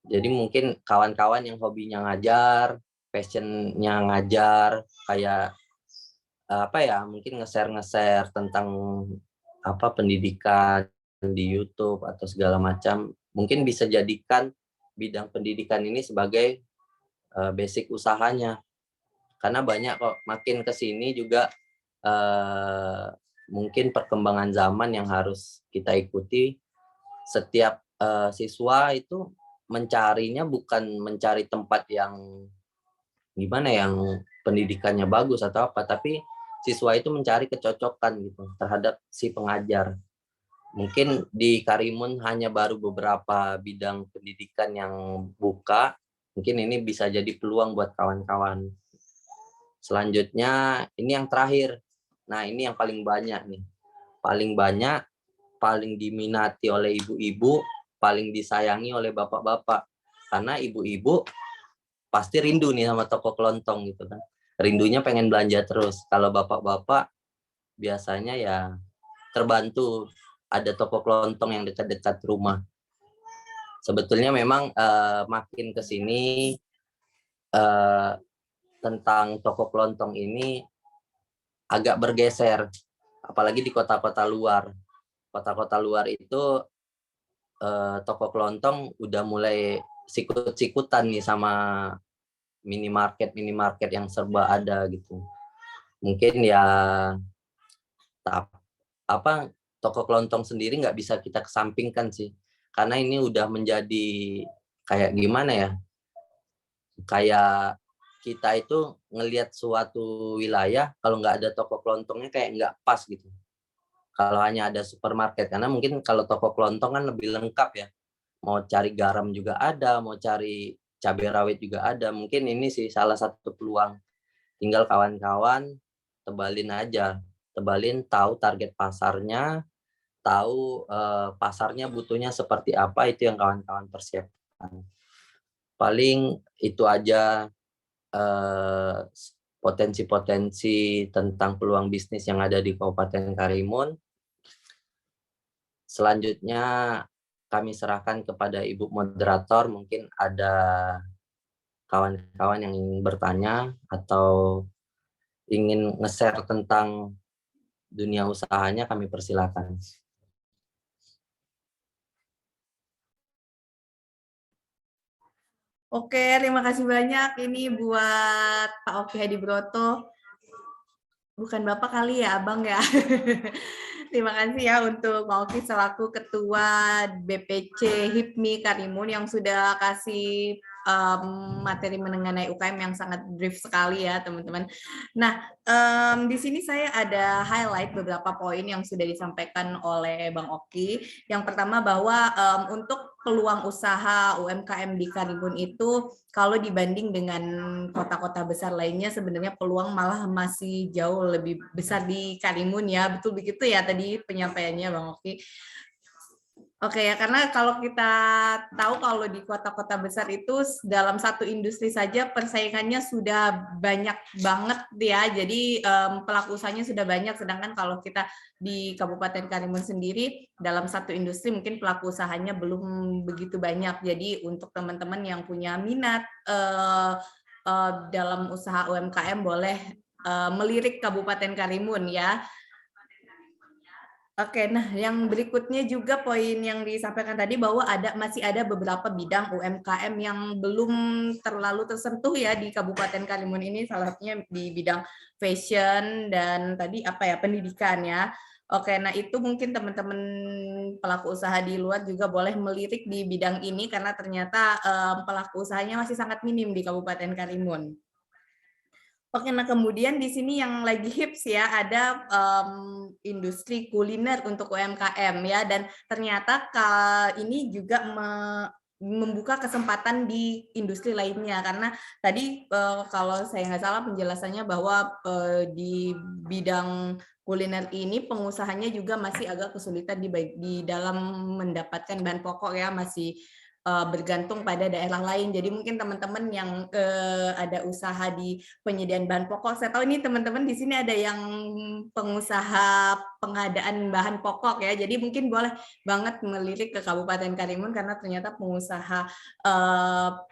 Jadi mungkin kawan-kawan yang hobinya ngajar, passionnya ngajar, kayak mungkin nge-share tentang pendidikan di YouTube atau segala macam, mungkin bisa jadikan bidang pendidikan ini sebagai basic usahanya. Karena banyak kok, makin ke sini juga mungkin perkembangan zaman yang harus kita ikuti. Setiap siswa itu mencarinya bukan mencari tempat yang yang pendidikannya bagus atau apa, tapi siswa itu mencari kecocokan gitu terhadap si pengajar. Mungkin di Karimun hanya baru beberapa bidang pendidikan yang buka, mungkin ini bisa jadi peluang buat kawan-kawan. Selanjutnya ini yang terakhir. Nah, ini yang paling banyak nih. Paling banyak, paling diminati oleh ibu-ibu, paling disayangi oleh bapak-bapak. Karena ibu-ibu pasti rindu nih sama toko kelontong gitu kan. Rindunya pengen belanja terus. Kalau bapak-bapak biasanya ya terbantu ada toko kelontong yang dekat-dekat rumah. Sebetulnya memang makin ke sini tentang toko kelontong ini agak bergeser, apalagi di kota-kota luar. Kota-kota luar itu toko kelontong udah mulai sikut-sikutan nih sama minimarket yang serba ada gitu. Mungkin ya toko kelontong sendiri nggak bisa kita kesampingkan sih, karena ini udah menjadi kayak gimana ya, kayak kita itu ngelihat suatu wilayah kalau nggak ada toko kelontongnya kayak nggak pas gitu. Kalau hanya ada supermarket, karena mungkin kalau toko kelontong kan lebih lengkap ya. Mau cari garam juga ada, mau cari cabai rawit juga ada. Mungkin ini sih salah satu peluang. Tinggal kawan-kawan tebalin aja, tahu target pasarnya, tahu pasarnya butuhnya seperti apa, itu yang kawan-kawan persiapkan. Paling itu aja potensi-potensi tentang peluang bisnis yang ada di Kabupaten Karimun. Selanjutnya kami serahkan kepada Ibu Moderator, mungkin ada kawan-kawan yang ingin bertanya atau ingin nge-share tentang dunia usahanya, kami persilakan. Oke, terima kasih banyak ini buat Pak Oki Hadi Broto. Bukan Bapak kali ya, Abang ya. Terima kasih ya untuk Mbak Oki selaku Ketua BPC HIPMI Karimun yang sudah kasih materi mengenai UKM yang sangat brief sekali ya teman-teman. Nah, di sini saya ada highlight beberapa poin yang sudah disampaikan oleh Bang Oki. Yang pertama bahwa untuk peluang usaha UMKM di Karimun itu kalau dibanding dengan kota-kota besar lainnya sebenarnya peluang malah masih jauh lebih besar di Karimun ya. Betul begitu ya tadi penyampaiannya Bang Oki. Oke ya, karena kalau kita tahu kalau di kota-kota besar itu dalam satu industri saja persaingannya sudah banyak banget ya. Jadi pelaku usahanya sudah banyak, sedangkan kalau kita di Kabupaten Karimun sendiri dalam satu industri mungkin pelaku usahanya belum begitu banyak. Jadi untuk teman-teman yang punya minat dalam usaha UMKM boleh melirik Kabupaten Karimun ya. Oke, nah yang berikutnya juga poin yang disampaikan tadi bahwa masih ada beberapa bidang UMKM yang belum terlalu tersentuh ya di Kabupaten Karimun ini, salah satunya di bidang fashion dan tadi pendidikan ya. Oke, nah itu mungkin teman-teman pelaku usaha di luar juga boleh melirik di bidang ini karena ternyata pelaku usahanya masih sangat minim di Kabupaten Karimun. Oke, nah kemudian di sini yang lagi hits ya ada industri kuliner untuk UMKM ya, dan ternyata ini juga membuka kesempatan di industri lainnya karena tadi kalau saya nggak salah penjelasannya bahwa di bidang kuliner ini pengusahanya juga masih agak kesulitan di dalam mendapatkan bahan pokok ya, masih bergantung pada daerah lain. Jadi mungkin teman-teman yang ada usaha di penyediaan bahan pokok, saya tahu ini teman-teman di sini ada yang pengusaha pengadaan bahan pokok ya. Jadi mungkin boleh banget melirik ke Kabupaten Karimun karena ternyata pengusaha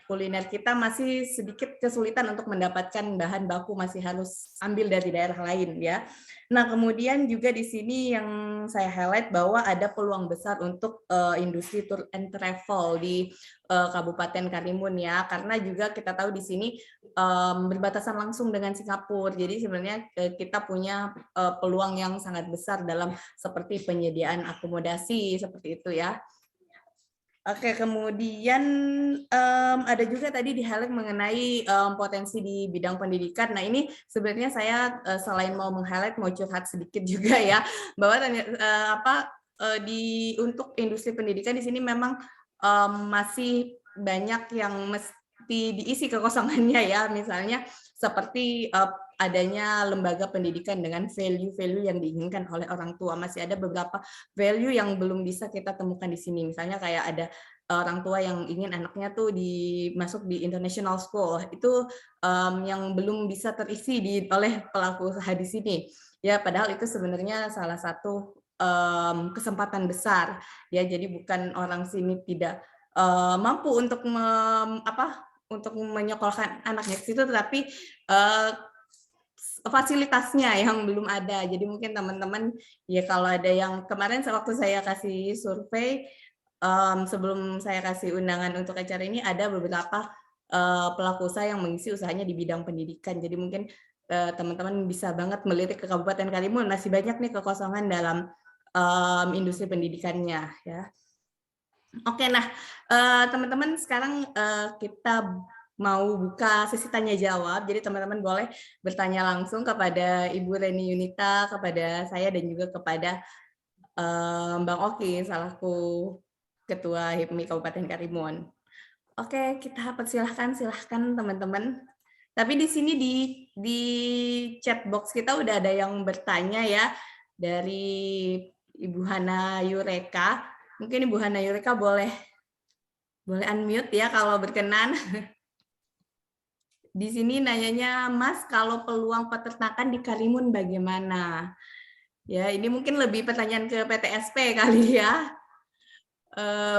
kuliner kita masih sedikit kesulitan untuk mendapatkan bahan baku, masih harus ambil dari daerah lain ya. Nah, kemudian juga di sini yang saya highlight bahwa ada peluang besar untuk industri tour and travel di Kabupaten Karimun ya, karena juga kita tahu di sini berbatasan langsung dengan Singapura. Jadi sebenarnya kita punya peluang yang sangat besar dalam seperti penyediaan akomodasi seperti itu ya. Oke, kemudian ada juga tadi di-highlight mengenai potensi di bidang pendidikan. Nah, ini sebenarnya saya selain mau meng-highlight, mau curhat sedikit juga ya, bahwa untuk industri pendidikan di sini memang masih banyak yang mesti diisi kekosongannya ya, misalnya seperti adanya lembaga pendidikan dengan value-value yang diinginkan oleh orang tua. Masih ada beberapa value yang belum bisa kita temukan di sini. Misalnya kayak ada orang tua yang ingin anaknya tuh masuk di international school. Itu yang belum bisa terisi oleh pelaku usaha di sini. Ya, padahal itu sebenarnya salah satu kesempatan besar. Ya, jadi bukan orang sini tidak mampu untuk untuk menyekolahkan anaknya ke situ, tetapi fasilitasnya yang belum ada. Jadi mungkin teman-teman ya kalau ada yang kemarin waktu saya kasih survei sebelum saya kasih undangan untuk acara ini, ada beberapa pelaku usaha yang mengisi usahanya di bidang pendidikan. Jadi mungkin teman-teman bisa banget melirik ke Kabupaten Karimun, masih banyak nih kekosongan dalam industri pendidikannya ya. Oke, nah teman-teman sekarang kita mau buka sesi tanya jawab, jadi teman-teman boleh bertanya langsung kepada Ibu Reni Yunita, kepada saya dan juga kepada Bang Oki selaku Ketua HIPMI Kabupaten Karimun. Oke, kita silahkan teman-teman. Tapi di sini di chat box kita udah ada yang bertanya ya, dari Ibu Hana Yureka. Mungkin Ibu Hana Yureka boleh unmute ya kalau berkenan. Di sini nanyanya, Mas, kalau peluang peternakan di Karimun bagaimana? Ya, ini mungkin lebih pertanyaan ke PTSP kali ya.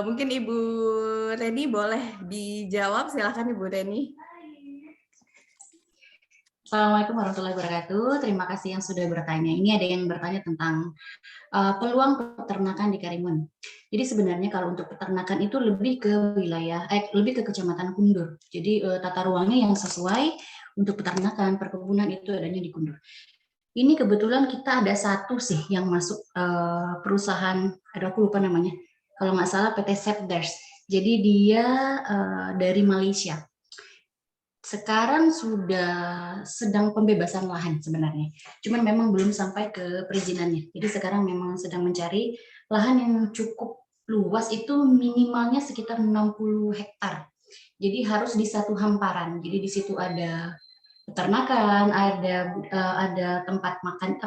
Mungkin Ibu Reni boleh dijawab, silakan Ibu Reni. Assalamualaikum warahmatullahi wabarakatuh. Terima kasih yang sudah bertanya. Ini ada yang bertanya tentang peluang peternakan di Karimun. Jadi sebenarnya kalau untuk peternakan itu lebih ke lebih ke Kecamatan Kundur. Jadi tata ruangnya yang sesuai untuk peternakan, perkebunan itu adanya di Kundur. Ini kebetulan kita ada satu sih yang masuk perusahaan, aduh aku lupa namanya, kalau nggak salah PT Sepders. Jadi dia dari Malaysia. Sekarang sudah sedang pembebasan lahan sebenarnya. Cuman memang belum sampai ke perizinannya. Jadi sekarang memang sedang mencari lahan yang cukup luas, itu minimalnya sekitar 60 hektar. Jadi harus di satu hamparan. Jadi di situ ada peternakan, ada tempat makan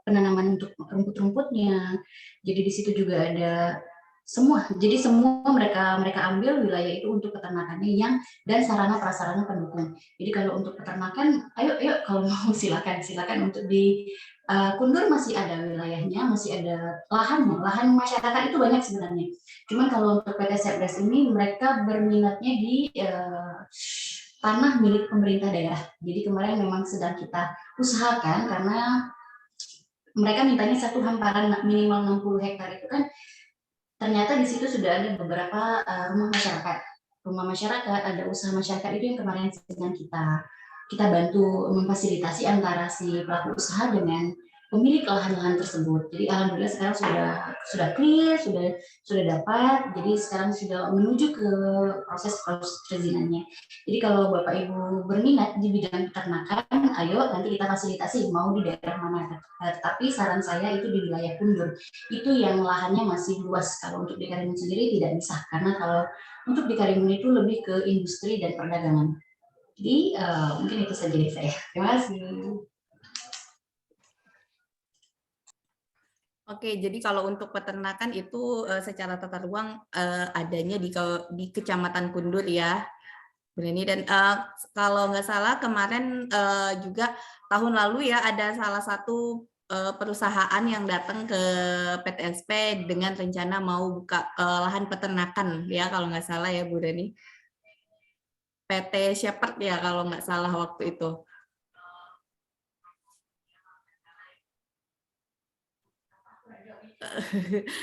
penanaman untuk rumput-rumputnya. Jadi di situ juga ada semua. Jadi semua mereka ambil wilayah itu untuk peternakannya dan sarana prasarana pendukung. Jadi kalau untuk peternakan, ayo kalau mau silakan untuk di Kundur masih ada wilayahnya, masih ada lahannya. Lahan masyarakat itu banyak sebenarnya. Cuman kalau untuk PT Sepdes ini mereka berminatnya di tanah milik pemerintah daerah. Jadi kemarin memang sedang kita usahakan karena mereka mintanya satu hamparan minimal 60 hektar itu kan, ternyata di situ sudah ada beberapa rumah masyarakat. Rumah masyarakat, ada usaha masyarakat itu yang kemarin sedang kita bantu memfasilitasi antara si pelaku usaha dengan pemilik lahan-lahan tersebut. Jadi alhamdulillah sekarang sudah clear, sudah dapat. Jadi sekarang sudah menuju ke proses perizinannya. Jadi kalau Bapak Ibu berminat di bidang peternakan, ayo nanti kita fasilitasi mau di daerah mana. Tapi saran saya itu di wilayah Kundur. Itu yang lahannya masih luas. Kalau untuk di Karimun sendiri tidak bisa, karena kalau untuk di Karimun itu lebih ke industri dan perdagangan. Jadi mungkin itu saja dari saya. Terima kasih. Oke, jadi kalau untuk peternakan itu secara tata ruang adanya di Kecamatan Kundur ya, Bu Neni. Dan kalau nggak salah kemarin juga tahun lalu ya ada salah satu perusahaan yang datang ke PTSP dengan rencana mau buka lahan peternakan ya, kalau nggak salah ya Bu Neni. PT Shepherd ya kalau nggak salah waktu itu.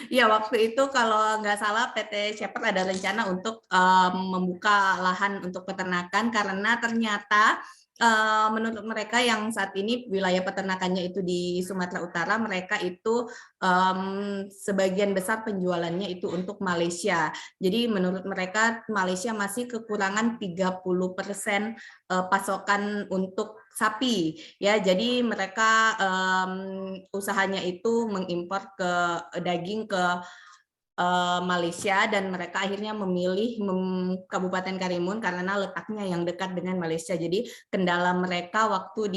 Ya waktu itu kalau nggak salah PT Shepherd ada rencana untuk membuka lahan untuk peternakan, karena ternyata menurut mereka yang saat ini wilayah peternakannya itu di Sumatera Utara, mereka itu sebagian besar penjualannya itu untuk Malaysia. Jadi menurut mereka Malaysia masih kekurangan 30% pasokan untuk sapi ya, jadi mereka usahanya itu mengimpor daging ke Malaysia, dan mereka akhirnya memilih Kabupaten Karimun karena letaknya yang dekat dengan Malaysia. Jadi kendala mereka waktu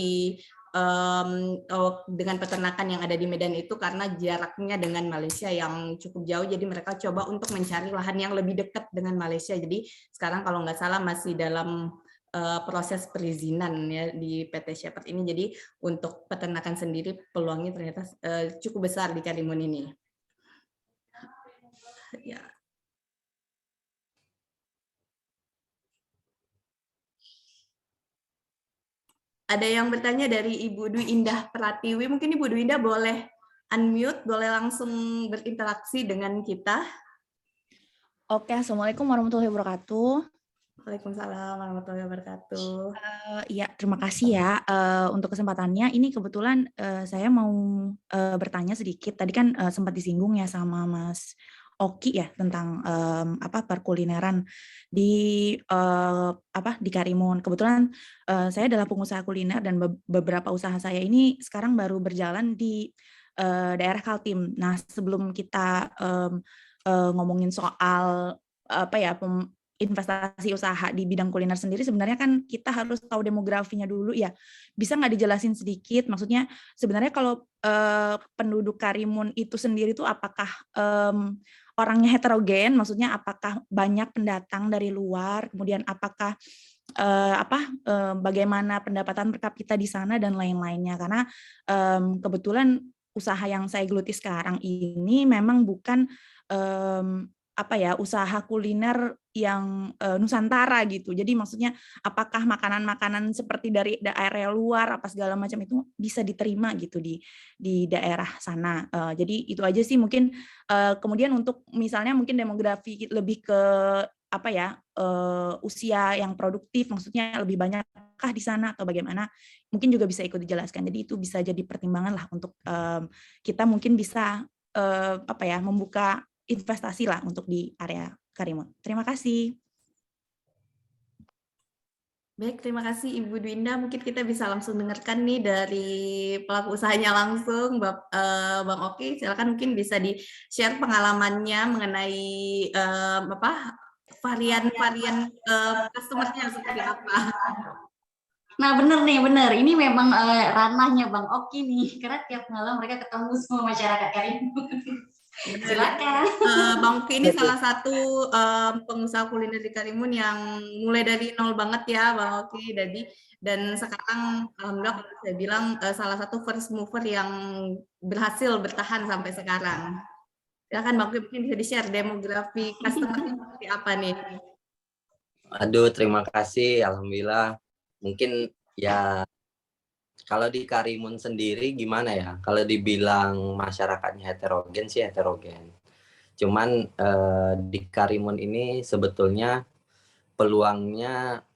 dengan peternakan yang ada di Medan itu karena jaraknya dengan Malaysia yang cukup jauh, jadi mereka coba untuk mencari lahan yang lebih dekat dengan Malaysia. Jadi sekarang kalau nggak salah masih dalam proses perizinan ya di PT Shepherd ini. Jadi untuk peternakan sendiri peluangnya ternyata cukup besar di Karimun ini. Ya. Ada yang bertanya dari Ibu Dwi Indah Pratiwi. Mungkin Ibu Dwi Indah boleh unmute, boleh langsung berinteraksi dengan kita. Oke, Assalamualaikum warahmatullahi wabarakatuh. Waalaikumsalam warahmatullahi wabarakatuh. Ya, terima kasih ya untuk kesempatannya. Ini kebetulan saya mau bertanya sedikit. Tadi kan sempat disinggung ya sama Mas Oki ya tentang perkulineran di di Karimun. Kebetulan saya adalah pengusaha kuliner dan beberapa usaha saya ini sekarang baru berjalan di daerah Kaltim. Nah, sebelum kita ngomongin soal investasi usaha di bidang kuliner sendiri, sebenarnya kan kita harus tahu demografinya dulu ya. Bisa nggak dijelasin sedikit? Maksudnya sebenarnya kalau penduduk Karimun itu sendiri tuh apakah orangnya heterogen? Maksudnya apakah banyak pendatang dari luar? Kemudian apakah bagaimana pendapatan per kapita di sana dan lain-lainnya? Karena kebetulan usaha yang saya geluti sekarang ini memang bukan usaha kuliner yang Nusantara gitu. Jadi maksudnya apakah makanan-makanan seperti dari daerah luar apa segala macam itu bisa diterima gitu di daerah sana. Jadi itu aja sih mungkin. Kemudian untuk misalnya mungkin demografi lebih ke usia yang produktif, maksudnya lebih banyak adakah di sana atau bagaimana? Mungkin juga bisa ikut dijelaskan. Jadi itu bisa jadi pertimbangan lah untuk kita mungkin bisa membuka investasi lah untuk di area Karimun. Terima kasih. Baik, terima kasih Ibu Dwinda. Mungkin kita bisa langsung dengarkan nih dari pelaku usahanya langsung, Bang Oki. Silakan mungkin bisa di-share pengalamannya mengenai varian-varian customer-nya seperti apa. Nah bener. Ini memang ranahnya Bang Oki nih, karena tiap malam mereka ketemu semua masyarakat Karimun. Silakan. Bang Oki ini salah satu pengusaha kuliner di Karimun yang mulai dari nol banget ya, Bang Oki. Dan sekarang alhamdulillah kalau saya bilang salah satu first mover yang berhasil bertahan sampai sekarang. Silakan Bang Oki, mungkin bisa di-share demografi customer-nya seperti apa nih? Aduh, terima kasih. Alhamdulillah. Mungkin ya kalau di Karimun sendiri gimana ya? Kalau dibilang masyarakatnya heterogen sih heterogen. Cuman di Karimun ini sebetulnya peluangnya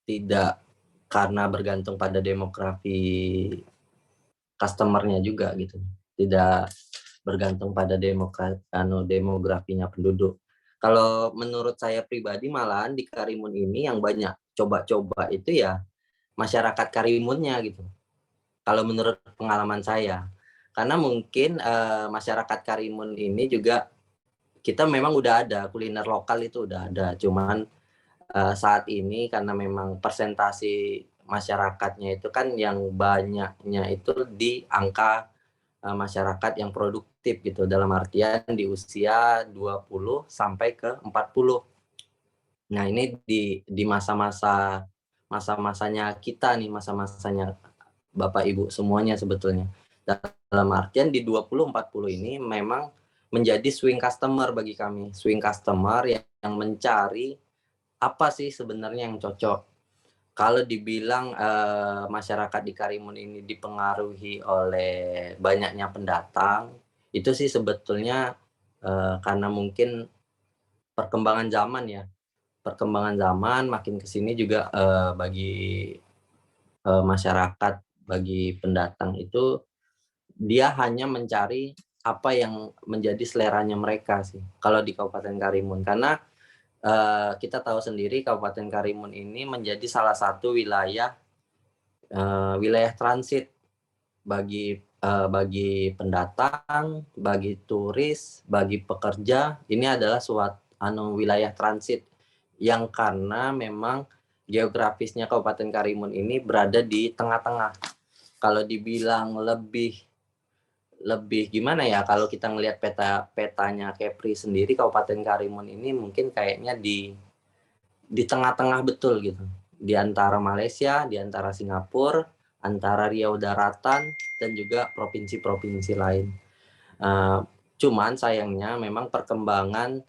tidak karena bergantung pada demografi customer-nya juga gitu. Tidak bergantung pada demografinya penduduk. Kalau menurut saya pribadi malahan di Karimun ini yang banyak coba-coba itu ya masyarakat Karimunnya gitu. Kalau menurut pengalaman saya. Karena mungkin masyarakat Karimun ini juga kita memang udah ada kuliner lokal itu udah ada. Cuman saat ini karena memang persentasi masyarakatnya itu kan yang banyaknya itu di angka masyarakat yang produktif gitu, dalam artian di usia 20 sampai ke 40. Nah, ini di masa-masanya kita nih, masa-masanya Bapak Ibu semuanya sebetulnya. Dalam artian di 20-40 ini memang menjadi swing customer bagi kami. Swing customer yang mencari apa sih sebenarnya yang cocok. Kalau dibilang masyarakat di Karimun ini dipengaruhi oleh banyaknya pendatang, itu sih sebetulnya karena mungkin perkembangan zaman ya. Perkembangan zaman makin kesini juga bagi masyarakat, bagi pendatang itu dia hanya mencari apa yang menjadi seleranya mereka sih. Kalau di Kabupaten Karimun, karena kita tahu sendiri Kabupaten Karimun ini menjadi salah satu wilayah transit bagi pendatang, bagi turis, bagi pekerja. Ini adalah suatu wilayah transit yang karena memang geografisnya Kabupaten Karimun ini berada di tengah-tengah. Kalau dibilang lebih gimana ya, kalau kita ngelihat petanya Kepri sendiri, Kabupaten Karimun ini mungkin kayaknya di tengah-tengah betul gitu, di antara Malaysia, di antara Singapura, antara Riau Daratan dan juga provinsi-provinsi lain. Cuman sayangnya memang perkembangan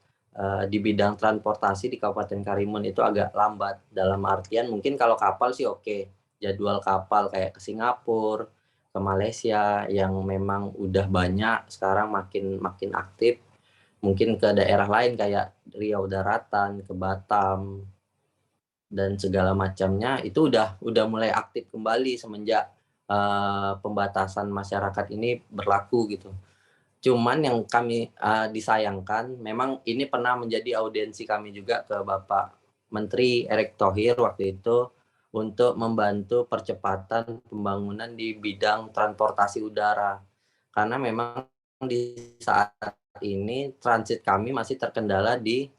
di bidang transportasi di Kabupaten Karimun itu agak lambat, dalam artian mungkin kalau kapal sih oke, jadwal kapal kayak ke Singapura, ke Malaysia yang memang udah banyak sekarang makin aktif, mungkin ke daerah lain kayak Riau Daratan, ke Batam dan segala macamnya itu udah mulai aktif kembali semenjak pembatasan masyarakat ini berlaku gitu. Cuman yang kami disayangkan, memang ini pernah menjadi audiensi kami juga ke Bapak Menteri Erick Thohir waktu itu untuk membantu percepatan pembangunan di bidang transportasi udara. Karena memang di saat ini transit kami masih terkendala di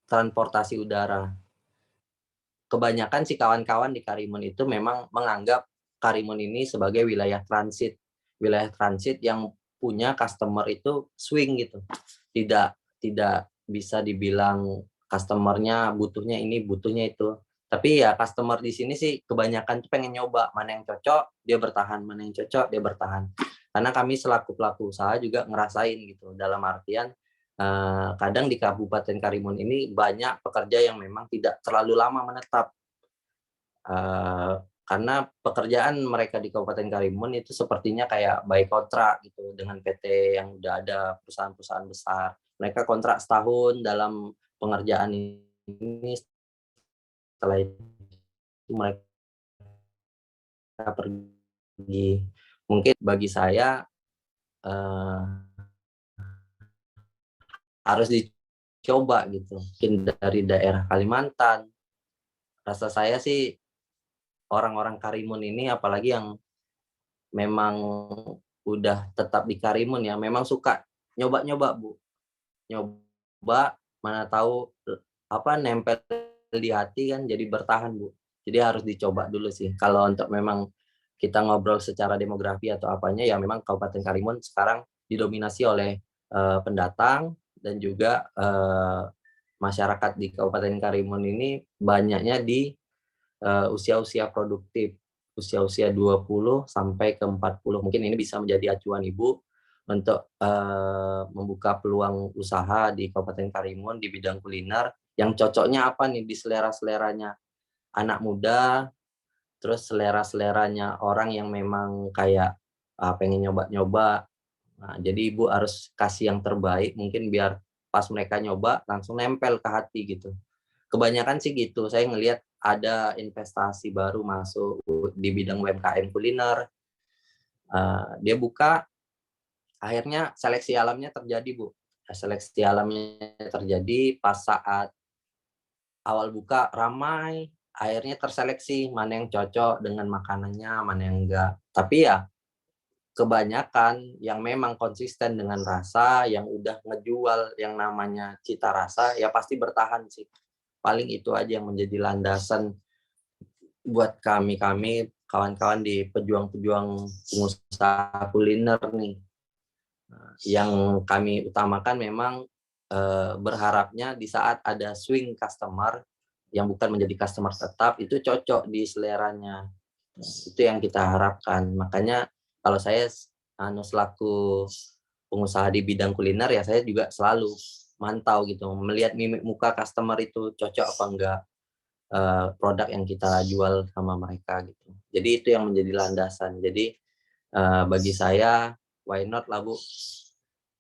transportasi udara. Kebanyakan si kawan-kawan di Karimun itu memang menganggap Karimun ini sebagai wilayah transit yang punya customer itu swing gitu. Tidak bisa dibilang customernya butuhnya ini, butuhnya itu. Tapi ya customer di sini sih kebanyakan tuh pengen nyoba mana yang cocok, dia bertahan, mana yang cocok, dia bertahan. Karena kami selaku pelaku usaha juga ngerasain gitu, dalam artian kadang di Kabupaten Karimun ini banyak pekerja yang memang tidak terlalu lama menetap. Karena pekerjaan mereka di Kabupaten Karimun itu sepertinya kayak by kontrak gitu dengan PT yang udah ada, perusahaan-perusahaan besar. Mereka kontrak setahun dalam pengerjaan ini setelah itu mereka pergi. Mungkin bagi saya harus dicoba gitu. Mungkin dari daerah Kalimantan. Rasa saya sih orang-orang Karimun ini, apalagi yang memang udah tetap di Karimun ya, memang suka nyoba-nyoba Bu. Nyoba, mana tahu nempel di hati kan, jadi bertahan Bu. Jadi harus dicoba dulu sih. Kalau untuk memang kita ngobrol secara demografi atau apanya, ya memang Kabupaten Karimun sekarang didominasi oleh pendatang, dan juga masyarakat di Kabupaten Karimun ini banyaknya di usia-usia produktif, usia-usia 20 sampai ke 40. Mungkin ini bisa menjadi acuan Ibu untuk membuka peluang usaha di Kabupaten Karimun di bidang kuliner, yang cocoknya apa nih di selera-seleranya anak muda, terus selera-seleranya orang yang memang kayak pengen nyoba-nyoba. Nah, jadi Ibu harus kasih yang terbaik, mungkin biar pas mereka nyoba langsung nempel ke hati gitu. Kebanyakan sih gitu, saya ngelihat ada investasi baru masuk di bidang UMKM kuliner. Dia buka, akhirnya seleksi alamnya terjadi Bu. Seleksi alamnya terjadi pas saat awal buka ramai, akhirnya terseleksi mana yang cocok dengan makanannya, mana yang enggak. Tapi ya kebanyakan yang memang konsisten dengan rasa, yang udah ngejual yang namanya cita rasa, ya pasti bertahan sih. Paling itu aja yang menjadi landasan buat kami kawan-kawan di pejuang-pejuang pengusaha kuliner nih. Yang kami utamakan memang berharapnya di saat ada swing customer yang bukan menjadi customer tetap, itu cocok di seleranya. Itu yang kita harapkan. Makanya kalau saya selaku pengusaha di bidang kuliner, ya saya juga selalu mantau gitu, melihat mimik muka customer itu cocok apa enggak produk yang kita jual sama mereka gitu. Jadi itu yang menjadi landasan. Jadi bagi saya why not lah Bu.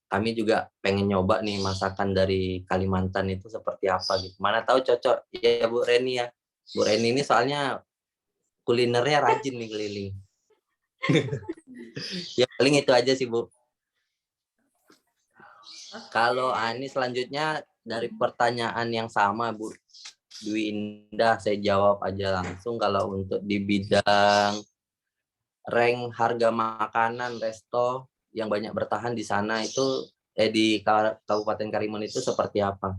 Kami juga pengen nyoba nih masakan dari Kalimantan itu seperti apa gitu. Mana tahu cocok ya Bu Reni ya. Bu Reni ini soalnya kulinernya rajin nih keliling. Ya paling itu aja sih Bu. Kalau Ani selanjutnya dari pertanyaan yang sama Bu Dwi Indah, saya jawab aja langsung. Kalau untuk di bidang rank harga makanan resto yang banyak bertahan di sana itu di Kabupaten Karimun itu seperti apa?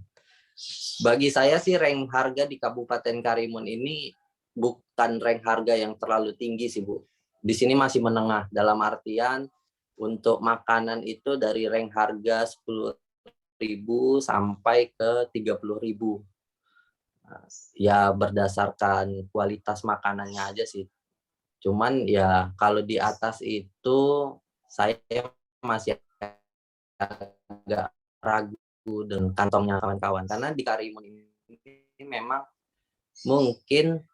Bagi saya sih rank harga di Kabupaten Karimun ini bukan rank harga yang terlalu tinggi sih Bu. Di sini masih menengah, dalam artian untuk makanan itu dari rank harga 10.000 sampai ke 30.000. Ya berdasarkan kualitas makanannya aja sih. Cuman ya kalau di atas itu saya masih agak ragu dengan kantongnya kawan-kawan, karena di Karimun ini memang mungkin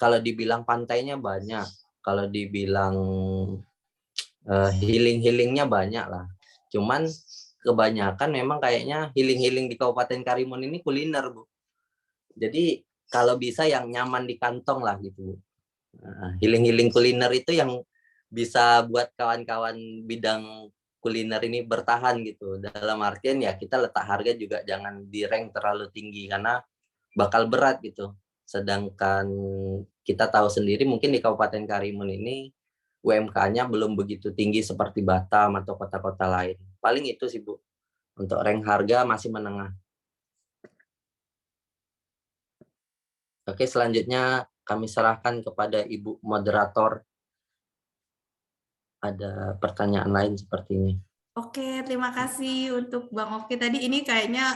kalau dibilang pantainya banyak, kalau dibilang healing-healingnya banyak lah. Cuman kebanyakan memang kayaknya healing-healing di Kabupaten Karimun ini kuliner Bu. Jadi kalau bisa yang nyaman di kantong lah gitu. Healing-healing kuliner itu yang bisa buat kawan-kawan bidang kuliner ini bertahan gitu. Dalam artian ya kita letak harga juga jangan di rank terlalu tinggi karena bakal berat gitu. Sedangkan kita tahu sendiri mungkin di Kabupaten Karimun ini UMK-nya belum begitu tinggi seperti Batam atau kota-kota lain. Paling itu sih Bu. Untuk rank harga masih menengah. Oke, selanjutnya kami serahkan kepada Ibu Moderator. Ada pertanyaan lain sepertinya. Oke, terima kasih untuk Bang Oki. Tadi ini kayaknya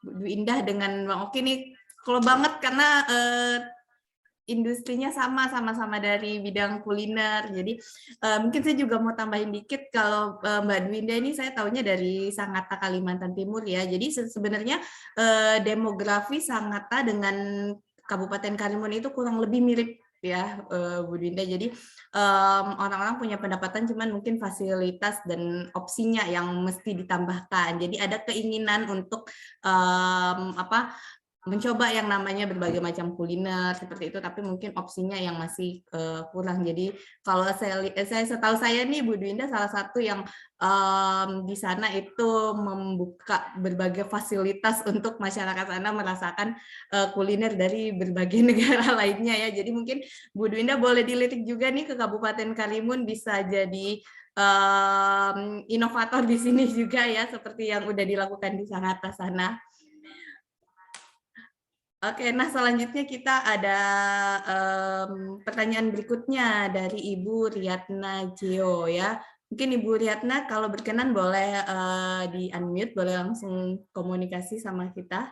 Bu Indah dengan Bang Oki ini kalau banget karena industrinya sama-sama dari bidang kuliner. Jadi mungkin saya juga mau tambahin dikit kalau Mbak Dwinda ini saya tahunya dari Sangatta Kalimantan Timur ya. Jadi sebenarnya demografi Sangatta dengan Kabupaten Karimun itu kurang lebih mirip ya Bu Dwinda. Jadi orang-orang punya pendapatan cuman mungkin fasilitas dan opsinya yang mesti ditambahkan. Jadi ada keinginan untuk mencoba yang namanya berbagai macam kuliner seperti itu, tapi mungkin opsinya yang masih kurang. Jadi kalau setahu saya nih Bu Dwinda salah satu yang di sana itu membuka berbagai fasilitas untuk masyarakat sana merasakan kuliner dari berbagai negara lainnya ya. Jadi mungkin Bu Dwinda boleh dilirik juga nih ke Kabupaten Karimun, bisa jadi inovator di sini juga ya, seperti yang udah dilakukan di Sangatta sana. Oke, nah selanjutnya kita ada pertanyaan berikutnya dari Ibu Riyatna Jeo ya. Mungkin Ibu Riyatna kalau berkenan boleh di-unmute, boleh langsung komunikasi sama kita.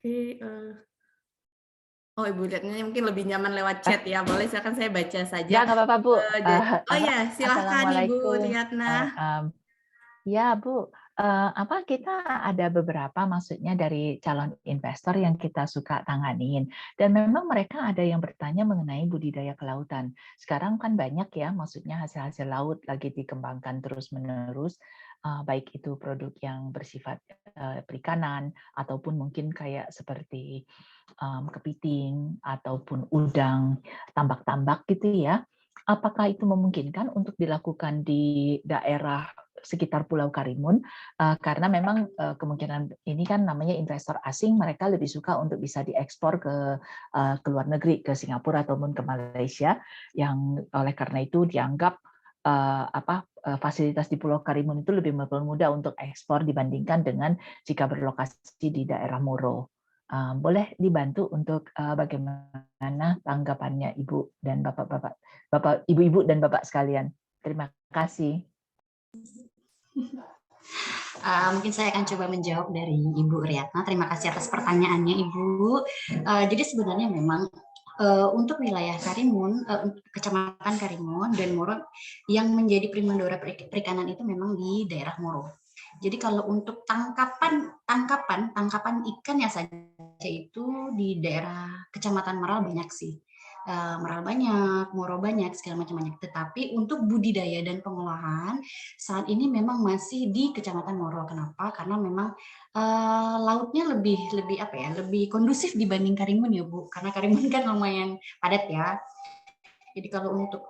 Oke, oh Ibu Riyatna mungkin lebih nyaman lewat chat ya. Boleh, silakan saya baca saja. Ya, nggak apa-apa, Bu. Oh ya, silahkan Ibu Assalamualaikum. Riyatna. Ya, Bu. Kita ada beberapa maksudnya dari calon investor yang kita suka tanganin. Dan memang mereka ada yang bertanya mengenai budidaya kelautan. Sekarang kan banyak ya, maksudnya hasil-hasil laut lagi dikembangkan terus-menerus. Baik itu produk yang bersifat perikanan, ataupun mungkin kayak seperti kepiting, ataupun udang, tambak-tambak gitu ya. Apakah itu memungkinkan untuk dilakukan di daerah sekitar Pulau Karimun, karena memang kemungkinan ini kan namanya investor asing, mereka lebih suka untuk bisa diekspor ke luar negeri, ke Singapura ataupun ke Malaysia, yang oleh karena itu dianggap fasilitas di Pulau Karimun itu lebih mudah untuk ekspor dibandingkan dengan jika berlokasi di daerah Moro. Boleh dibantu untuk bagaimana tanggapannya Ibu dan Bapak, Ibu-ibu dan Bapak sekalian. Terima kasih. Mungkin saya akan coba menjawab dari Ibu Riyatna. Terima kasih atas pertanyaannya, Ibu. Jadi sebenarnya memang untuk wilayah Karimun, Kecamatan Karimun dan Moro, yang menjadi primodora perikanan itu memang di daerah Moro. Jadi kalau untuk tangkapan ikannya saja itu di daerah Kecamatan Meral banyak sih. Meral banyak, Moro banyak, segala macam banyak. Tetapi untuk budidaya dan pengolahan saat ini memang masih di Kecamatan Moro. Kenapa? Karena memang lautnya lebih kondusif dibanding Karimun ya Bu. Karena Karimun kan lumayan padat ya. Jadi kalau untuk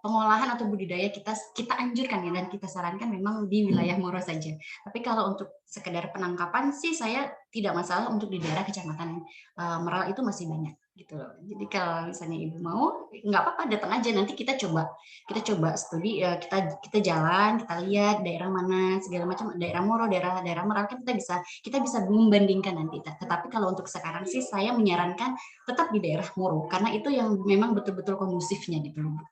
pengolahan atau budidaya kita anjurkan ya, dan kita sarankan memang di wilayah Moro saja. Tapi kalau untuk sekedar penangkapan sih saya tidak masalah, untuk di daerah Kecamatan Meral itu masih banyak gitu loh. Jadi kalau misalnya Ibu mau, nggak apa-apa, datang aja, nanti kita coba studi, kita jalan, kita lihat daerah mana segala macam, daerah Moro, daerah Meral, kan kita bisa membandingkan nanti. Tetapi kalau untuk sekarang sih saya menyarankan tetap di daerah Moro, karena itu yang memang betul-betul kondusifnya gitu loh Bu.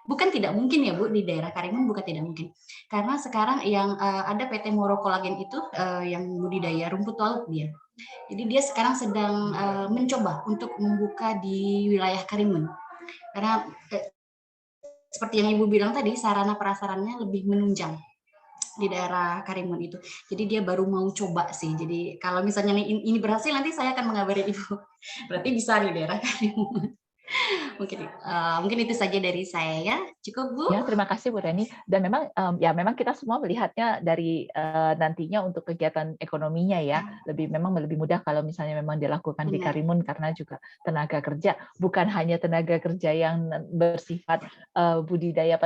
Bukan tidak mungkin ya Bu, di daerah Karimun bukan tidak mungkin. Karena sekarang yang ada PT Moro Kolagen itu yang budidaya rumput laut dia. Jadi dia sekarang sedang mencoba untuk membuka di wilayah Karimun. Karena seperti yang Ibu bilang tadi, sarana prasarannya lebih menunjang di daerah Karimun itu. Jadi dia baru mau coba sih. Jadi kalau misalnya ini berhasil, nanti saya akan mengabari Ibu. Berarti bisa di daerah Karimun. Mungkin itu saja dari saya. Cukup Bu? Ya, terima kasih Bu Reni. Dan memang kita semua melihatnya dari nantinya untuk kegiatan ekonominya ya, memang lebih mudah kalau misalnya memang dilakukan di Karimun, karena juga tenaga kerja, bukan hanya tenaga kerja yang bersifat budidaya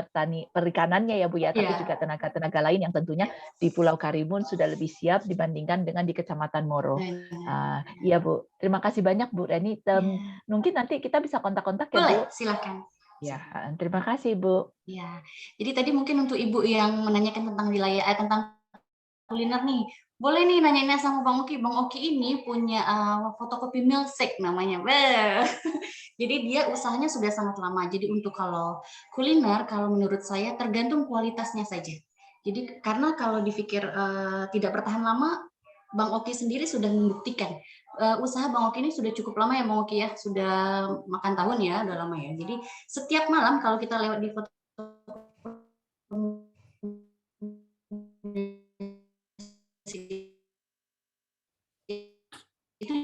perikanannya ya Bu ya, tapi juga tenaga-tenaga lain yang tentunya di Pulau Karimun sudah lebih siap dibandingkan dengan di Kecamatan Moro. Iya Bu, terima kasih banyak Bu Reni. Mungkin nanti kita bisa kontak-kontak ya Bu. Boleh, silakan. Ya, terima kasih Bu. Ya, jadi tadi mungkin untuk Ibu yang menanyakan tentang wilayah, tentang kuliner nih, boleh nih nanyain sama Bang Oki. Bang Oki ini punya fotokopi milkshake namanya. Jadi dia usahanya sudah sangat lama. Jadi untuk kalau kuliner, kalau menurut saya tergantung kualitasnya saja. Jadi karena kalau dipikir tidak bertahan lama, Bang Oki sendiri sudah membuktikan. Usaha Bang Oki ini sudah cukup lama ya Bang Oki ya, sudah makan tahun ya, udah lama ya. Jadi setiap malam kalau kita lewat di foto itu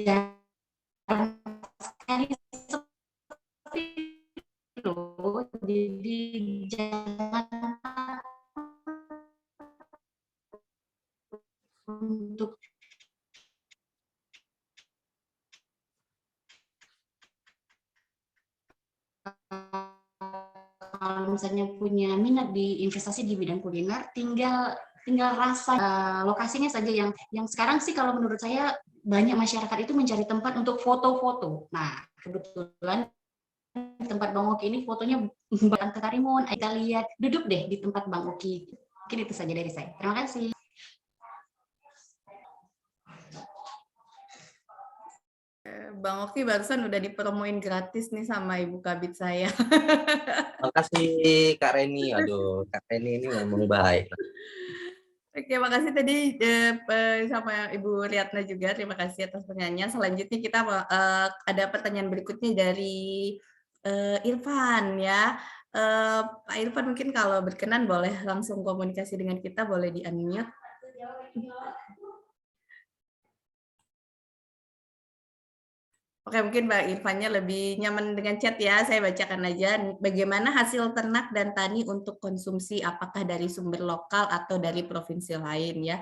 jarang sekali sepi loh. Jadi jangan misalnya punya minat di investasi di bidang kuliner, tinggal rasa lokasinya saja yang sekarang sih kalau menurut saya banyak masyarakat itu mencari tempat untuk foto-foto. Nah, kebetulan di tempat Bang Oki ini fotonya Bang ke Karimun. Kita lihat, duduk deh di tempat Bang Oki. Mungkin itu saja dari saya. Terima kasih. Bang Oki barusan udah dipromoin gratis nih sama Ibu Kabit saya. Makasih Kak Reni. Aduh, Kak Reni ini memang baik. Oke, makasih tadi sama Ibu Riatna juga. Terima kasih atas pertanyaannya. Selanjutnya kita ada pertanyaan berikutnya dari Irfan ya. Pak Irfan mungkin kalau berkenan boleh langsung komunikasi dengan kita, boleh di-unmute. Oke, mungkin Mbak Irfannya lebih nyaman dengan chat ya, saya bacakan aja. Bagaimana hasil ternak dan tani untuk konsumsi, apakah dari sumber lokal atau dari provinsi lain ya.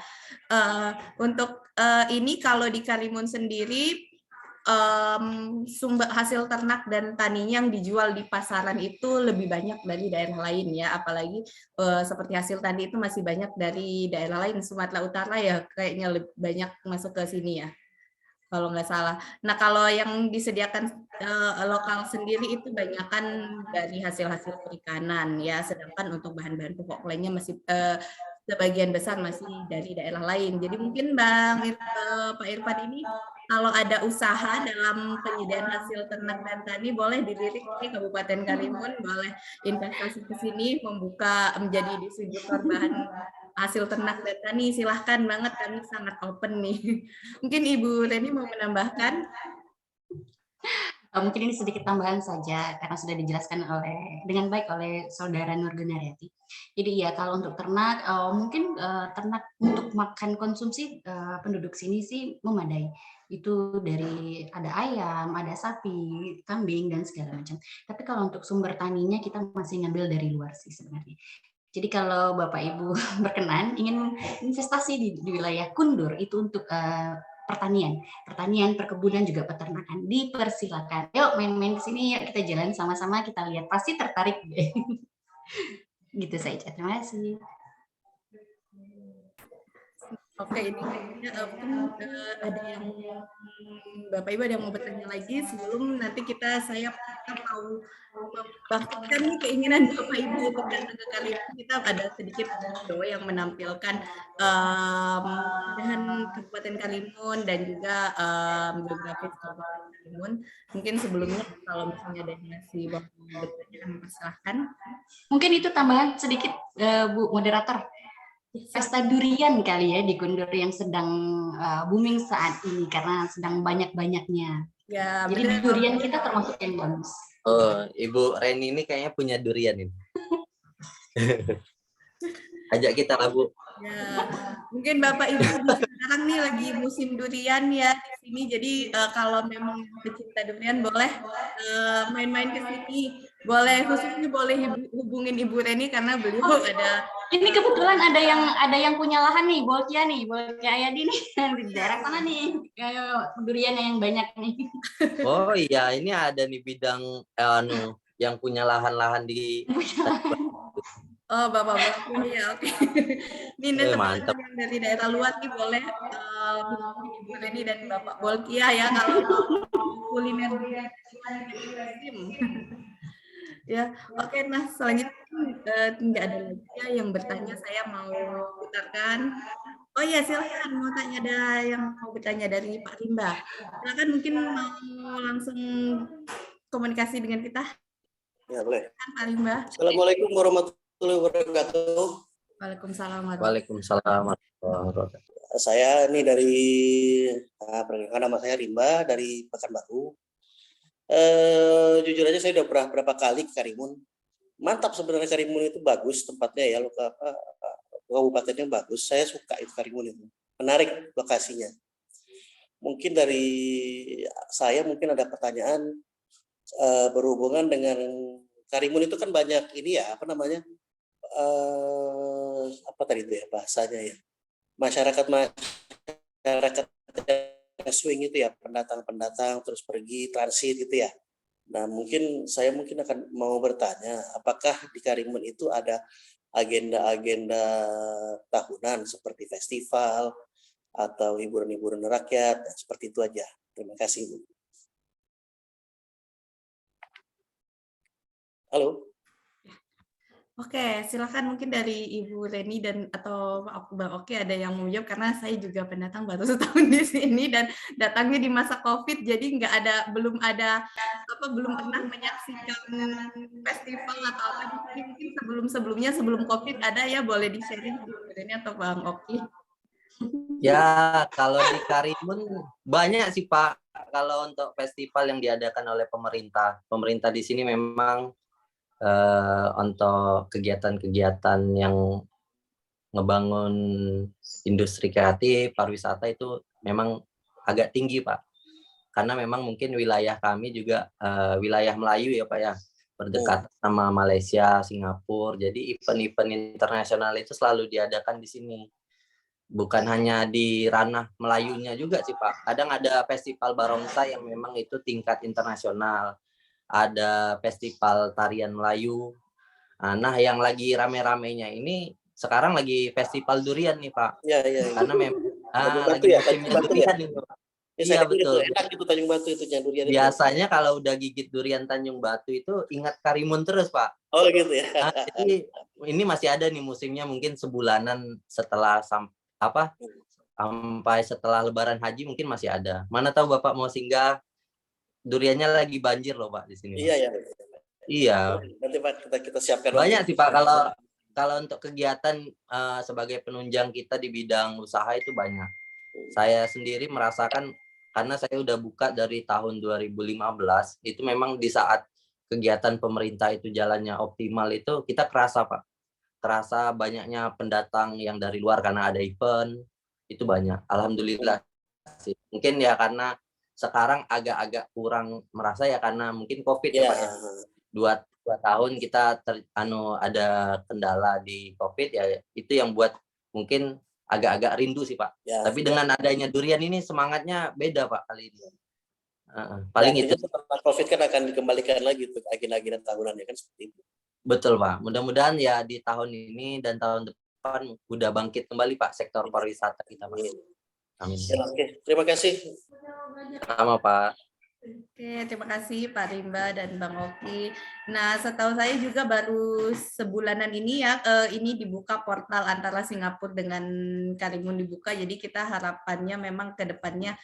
Untuk ini kalau di Karimun sendiri, sumber hasil ternak dan taninya yang dijual di pasaran itu lebih banyak dari daerah lain ya, apalagi seperti hasil tani itu masih banyak dari daerah lain, Sumatera Utara ya kayaknya lebih banyak masuk ke sini ya, kalau nggak salah. Nah, kalau yang disediakan lokal sendiri itu banyakkan dari hasil-hasil perikanan ya, sedangkan untuk bahan-bahan pokok lainnya masih sebagian besar masih dari daerah lain. Jadi mungkin Pak Irfan ini kalau ada usaha dalam penyediaan hasil ternak dan tani boleh dilirik di Kabupaten Karimun, boleh investasi ke sini membuka menjadi distributor bahan hasil ternak dan tani, silahkan banget, kami sangat open nih. Mungkin Ibu Reni mau menambahkan? Mungkin ini sedikit tambahan saja karena sudah dijelaskan dengan baik oleh Saudara Nur Gunariyati. Jadi ya kalau untuk ternak, mungkin ternak untuk makan konsumsi penduduk sini sih memadai. Itu dari ada ayam, ada sapi, kambing dan segala macam. Tapi kalau untuk sumber taninya kita masih ngambil dari luar sih sebenarnya. Jadi kalau Bapak Ibu berkenan ingin investasi di wilayah Kundur itu untuk pertanian, perkebunan juga peternakan, dipersilakan. Yuk main-main ke sini, yuk kita jalan sama-sama, kita lihat pasti tertarik deh. Gitu saja. Terima kasih. Oke, ini kayaknya ada yang Bapak Ibu ada yang mau bertanya lagi sebelum nanti saya mau membangkitkan nih keinginan Bapak Ibu untuk datang ke Karimun. Kita ada sedikit video yang menampilkan keindahan Kabupaten Karimun dan juga geografis Kabupaten Karimun. Mungkin sebelumnya kalau misalnya ada yang masih waktu bertanya, silahkan. Mungkin itu tambahan sedikit Bu Moderator. Pesta durian kali ya di Kundur yang sedang booming saat ini karena sedang banyak-banyaknya. Ya, jadi durian kita termasuk yang bagus. Oh, Ibu Reni ini kayaknya punya durian ini. Ajak kita lah Bu. Ya, mungkin Bapak Ibu sekarang nih lagi musim durian ya di sini. Jadi kalau memang pecinta durian boleh main-main ke sini. Khususnya boleh hubungin Ibu Reni karena beliau ada. Ini kebetulan ada yang punya lahan nih, Bolkia Ayadi nih di daerah sana nih. Durian yang banyak nih. Oh iya, ini ada nih bidang yang punya lahan-lahan di Oh, Bapak ya, oke. Ini mantap. yang dari daerah luar nih boleh Ibu Reni dan Bapak Bolkia ya kalau kuliner ya. Oke, nah selanjutnya tidak ada lagi ya yang bertanya, saya mau putarkan. Oh ya, silakan mau tanya, ada yang mau bertanya dari Pak Rimba. Silakan, mungkin mau langsung komunikasi dengan kita. Ya, boleh. Pak Rimba. Assalamualaikum warahmatullahi wabarakatuh. Waalaikumsalam. Waalaikumsalam. Saya ini dari nama saya Rimba dari Pekanbaru. Jujur aja saya udah berapa kali ke Karimun. Mantap sebenarnya Karimun itu bagus tempatnya ya, kabupatennya bagus. Saya suka itu Karimun itu. Menarik lokasinya. Mungkin dari saya mungkin ada pertanyaan berhubungan dengan Karimun itu kan banyak ini ya, apa tadi itu ya bahasanya ya. Masyarakat swing itu ya, pendatang terus pergi transit gitu ya. Nah, saya akan mau bertanya, apakah di Karimun itu ada agenda-agenda tahunan seperti festival atau hiburan-hiburan rakyat, seperti itu aja. Terima kasih, Bu. Halo. Oke, silakan mungkin dari Ibu Reni atau Bang Oki ada yang mau jawab, karena saya juga pendatang baru setahun di sini dan datangnya di masa COVID, jadi belum pernah menyaksikan festival atau apa. Jadi mungkin sebelum COVID ada ya, boleh di-sharing Ibu Reni atau Bang Oki. Ya, kalau di Karimun banyak sih Pak. Kalau untuk festival yang diadakan oleh pemerintah di sini memang untuk kegiatan-kegiatan yang ngebangun industri kreatif, pariwisata itu memang agak tinggi Pak. Karena memang mungkin wilayah kami juga wilayah Melayu ya Pak ya, berdekatan sama Malaysia, Singapura. Jadi event-event internasional itu selalu diadakan di sini. Bukan hanya di ranah Melayunya juga sih Pak. Kadang ada festival barongsai yang memang itu tingkat internasional. Ada festival tarian Melayu. Nah, yang lagi rame-ramenya ini sekarang lagi festival durian nih Pak. Iya. Karena memang lagi musimnya durian nih Pak. Iya betul. Enak itu Tanjung Batu itu durian. Biasanya kalau udah gigit durian Tanjung Batu itu ingat Karimun terus Pak. Oh gitu ya. Jadi ini masih ada nih musimnya, mungkin sebulanan setelah sampai setelah Lebaran Haji mungkin masih ada. Mana tahu Bapak mau singgah, duriannya lagi banjir loh Pak di sini. Iya. Iya. Nanti Pak kita siapkan. Banyak sih Pak kalau untuk kegiatan sebagai penunjang kita di bidang usaha itu banyak. Saya sendiri merasakan karena saya udah buka dari tahun 2015, itu memang di saat kegiatan pemerintah itu jalannya optimal itu kita kerasa Pak. Kerasa banyaknya pendatang yang dari luar karena ada event, itu banyak. Alhamdulillah sih. Mungkin ya karena sekarang agak-agak kurang merasa ya karena mungkin COVID ya Pak ya. 2 tahun kita ada kendala di COVID ya, itu yang buat mungkin agak-agak rindu sih Pak. Tapi dengan adanya durian ini semangatnya beda Pak kali ini. Paling itu. Setelah COVID kan akan dikembalikan lagi untuk agenda-agenda tahunan ya kan, seperti itu. Betul Pak. Mudah-mudahan ya di tahun ini dan tahun depan udah bangkit kembali Pak sektor pariwisata kita Pak. Amin. Oke, terima kasih. Sama Pak. Oke, terima kasih Pak Rimba dan Bang Oki. Nah, setahu saya juga baru sebulanan ini ya, ini dibuka portal antara Singapura dengan Karimun dibuka. Jadi kita harapannya memang ke depannya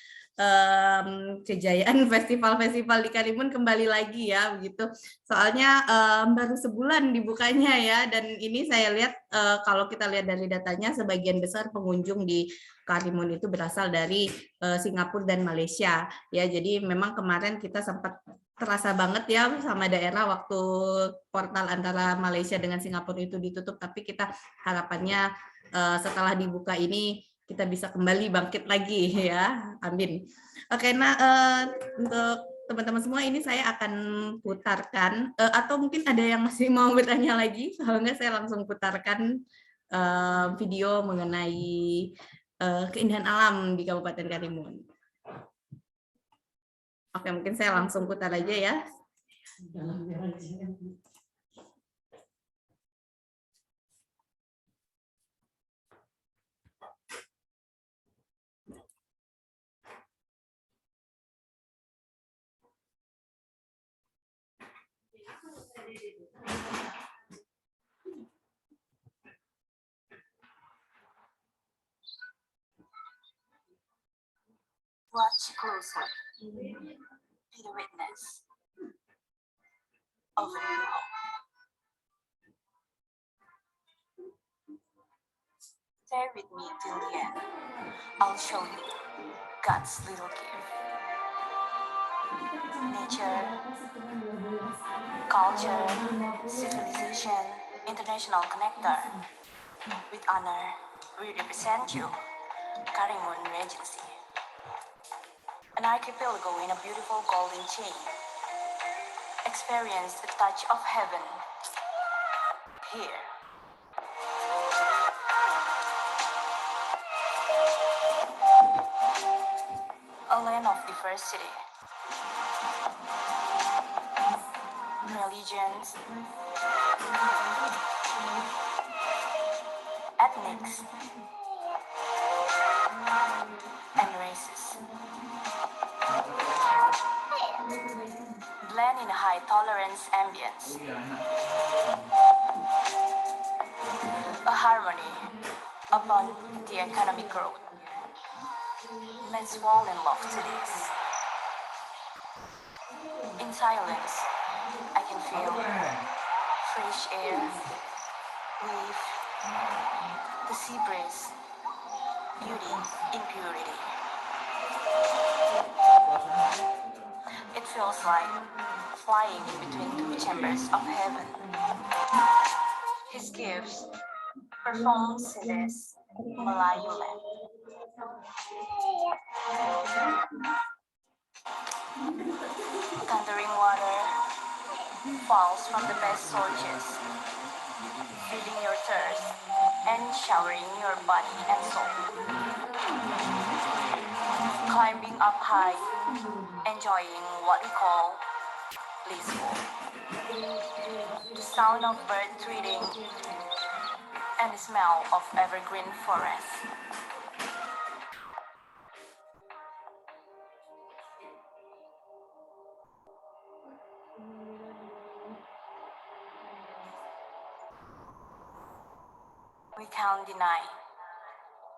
kejayaan festival-festival di Karimun kembali lagi ya, begitu. Soalnya baru sebulan dibukanya ya, dan ini saya lihat kalau kita lihat dari datanya, sebagian besar pengunjung di Karimun itu berasal dari Singapura dan Malaysia ya. Jadi memang kemarin kita sempat terasa banget ya sama daerah waktu portal antara Malaysia dengan Singapura itu ditutup, tapi kita harapannya setelah dibuka ini kita bisa kembali bangkit lagi ya. Amin. Oke, nah untuk teman-teman semua ini saya akan putarkan atau mungkin ada yang masih mau bertanya lagi, kalau enggak saya langsung putarkan video mengenai keindahan alam di Kabupaten Karimun. Oke, mungkin saya langsung putar aja ya. Watch closer. Be the witness of a new hope. Stay with me till the end. I'll show you God's little gift. Nature, culture, civilization, international connector. With honor, we represent you, Karimun Regency. An archipelago in a beautiful golden chain. Experience the touch of heaven here. A land of diversity. religions, ethnics, and races. Blend in a high-tolerance ambience. A harmony upon the economic growth. Let's fall in love to this. In silence, I can feel fresh air, wave, the sea breeze, beauty in purity. It feels like flying in between two chambers of heaven. His gifts performs in this Melayu land. Thundering water falls from the best sources, feeding your thirst and showering your body and soul. Climbing up high, enjoying what we call blissful. The sound of bird tweeting and the smell of evergreen forest. We can't deny,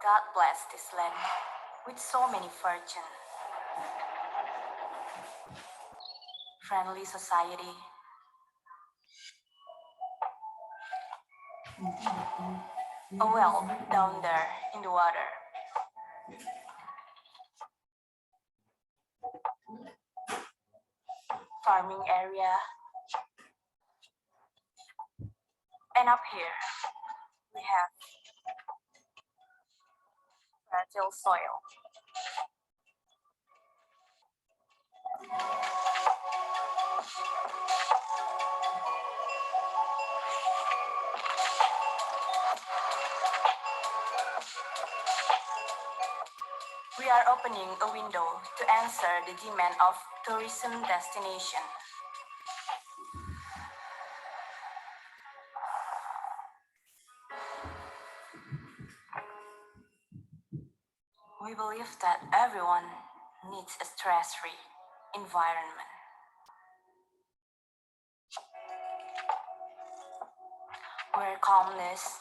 God bless this land with so many virgins. Friendly society, a well down there in the water. Farming area, and up here we have fertile soil. We are opening a window to answer the demand of tourism destination. We believe that everyone needs a stress-free environment. Where calmness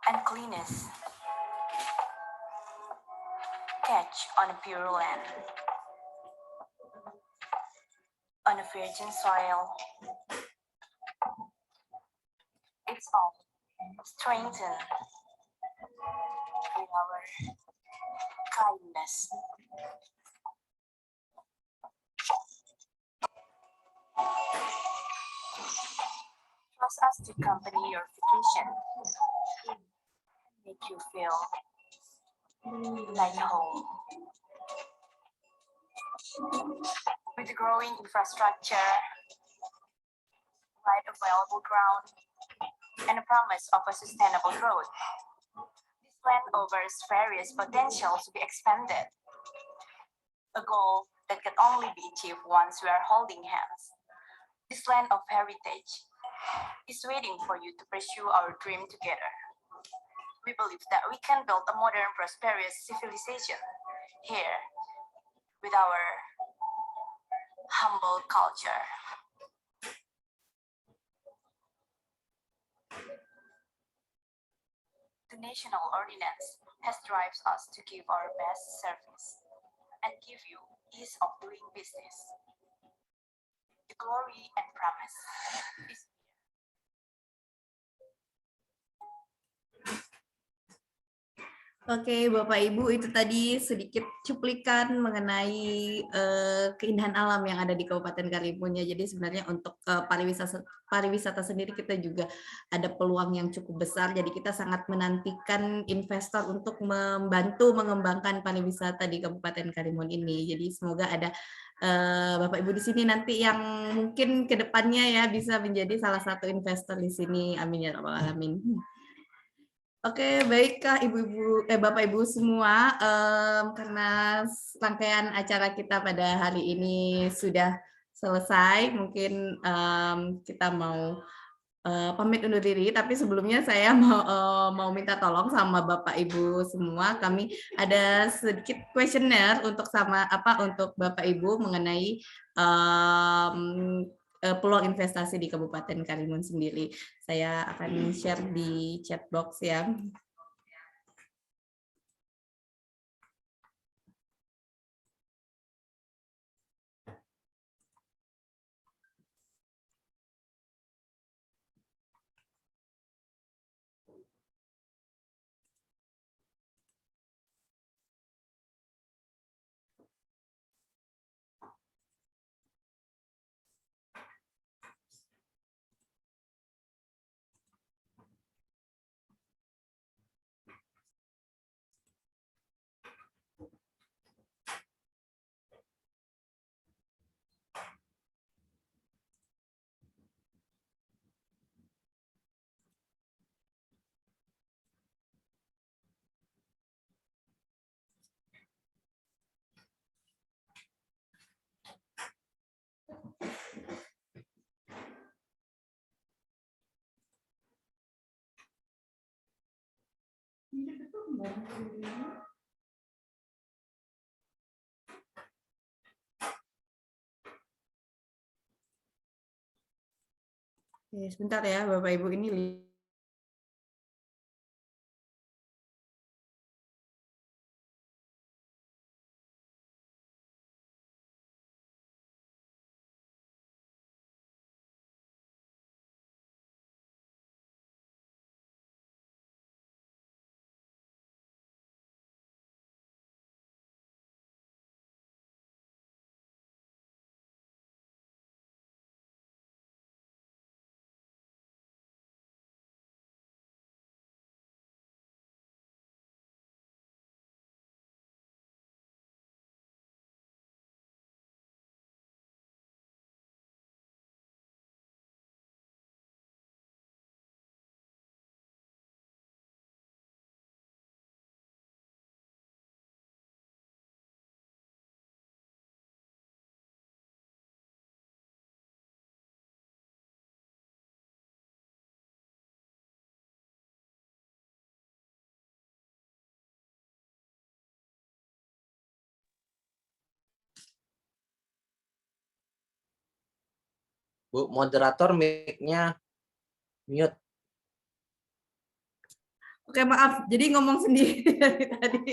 and cleanness catch on a pure land, on a virgin soil. It's all strengthened with our kindness. Trust us to accompany your vacation, make you feel like home. With the growing infrastructure, wide available ground, and a promise of a sustainable growth, this land offers various potentials to be expanded. A goal that can only be achieved once we are holding hands. This land of heritage is waiting for you to pursue our dream together. We believe that we can build a modern, prosperous civilization here with our humble culture. The national ordinance has drives us to give our best service and give you ease of doing business. The glory and promise is Oke, Bapak Ibu, itu tadi sedikit cuplikan mengenai keindahan alam yang ada di Kabupaten Karimun ya. Jadi sebenarnya untuk pariwisata sendiri kita juga ada peluang yang cukup besar. Jadi kita sangat menantikan investor untuk membantu mengembangkan pariwisata di Kabupaten Karimun ini. Jadi semoga ada Bapak Ibu di sini nanti yang mungkin ke depannya ya bisa menjadi salah satu investor di sini. Amin ya rabbal alamin. Oke, baiklah Ibu-ibu, Bapak Ibu semua, karena rangkaian acara kita pada hari ini sudah selesai. Mungkin kita mau pamit undur diri, tapi sebelumnya saya mau minta tolong sama Bapak Ibu semua. Kami ada sedikit kuesioner untuk untuk Bapak Ibu mengenai peluang investasi di Kabupaten Karimun sendiri. Saya akan share di chat box ya. Oke, sebentar ya Bapak Ibu, ini Bu, moderator mic-nya mute. Oke, maaf. Jadi ngomong sendiri dari tadi.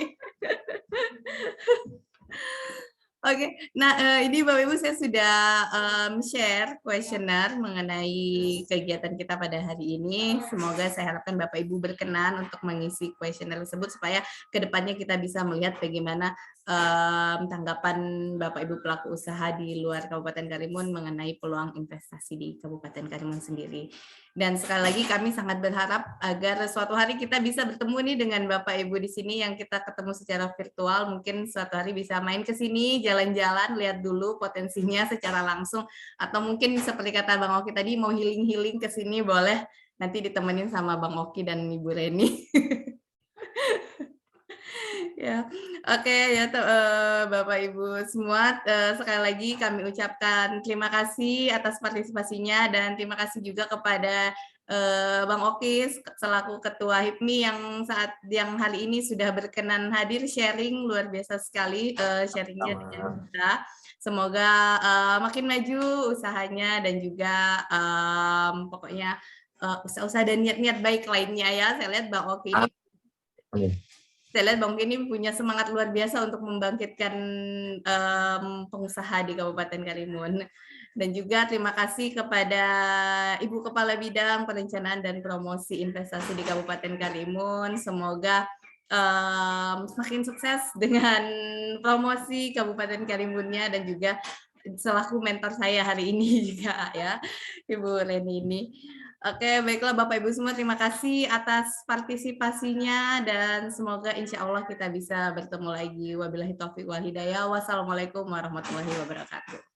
Oke, nah ini Bapak Ibu saya sudah share kuesioner mengenai kegiatan kita pada hari ini. Semoga saya harapkan Bapak Ibu berkenan untuk mengisi kuesioner tersebut supaya kedepannya kita bisa melihat bagaimana tanggapan Bapak Ibu pelaku usaha di luar Kabupaten Karimun mengenai peluang investasi di Kabupaten Karimun sendiri. Dan sekali lagi kami sangat berharap agar suatu hari kita bisa bertemu nih dengan Bapak Ibu di sini yang kita ketemu secara virtual. Mungkin suatu hari bisa main ke sini, jalan-jalan, lihat dulu potensinya secara langsung. Atau mungkin seperti kata Bang Oki tadi, mau healing-healing ke sini boleh. Nanti ditemenin sama Bang Oki dan Ibu Reni. Ya, oke ya Bapak Ibu semua, sekali lagi kami ucapkan terima kasih atas partisipasinya dan terima kasih juga kepada Bang Oki selaku Ketua HIPMI yang hari ini sudah berkenan hadir sharing, luar biasa sekali sharingnya dengan kita. Semoga makin maju usahanya dan juga pokoknya usaha-usaha dan niat-niat baik lainnya ya. Saya lihat Bang Oki ini. Saya lihat Bang ini punya semangat luar biasa untuk membangkitkan pengusaha di Kabupaten Karimun. Dan juga terima kasih kepada Ibu Kepala Bidang Perencanaan dan Promosi Investasi di Kabupaten Karimun. Semoga semakin sukses dengan promosi Kabupaten Karimunnya dan juga selaku mentor saya hari ini juga ya, Ibu Reni ini. Oke, baiklah Bapak Ibu semua, terima kasih atas partisipasinya dan semoga insya Allah kita bisa bertemu lagi. Wabillahi taufiq wal hidayah. Wassalamualaikum warahmatullahi wabarakatuh.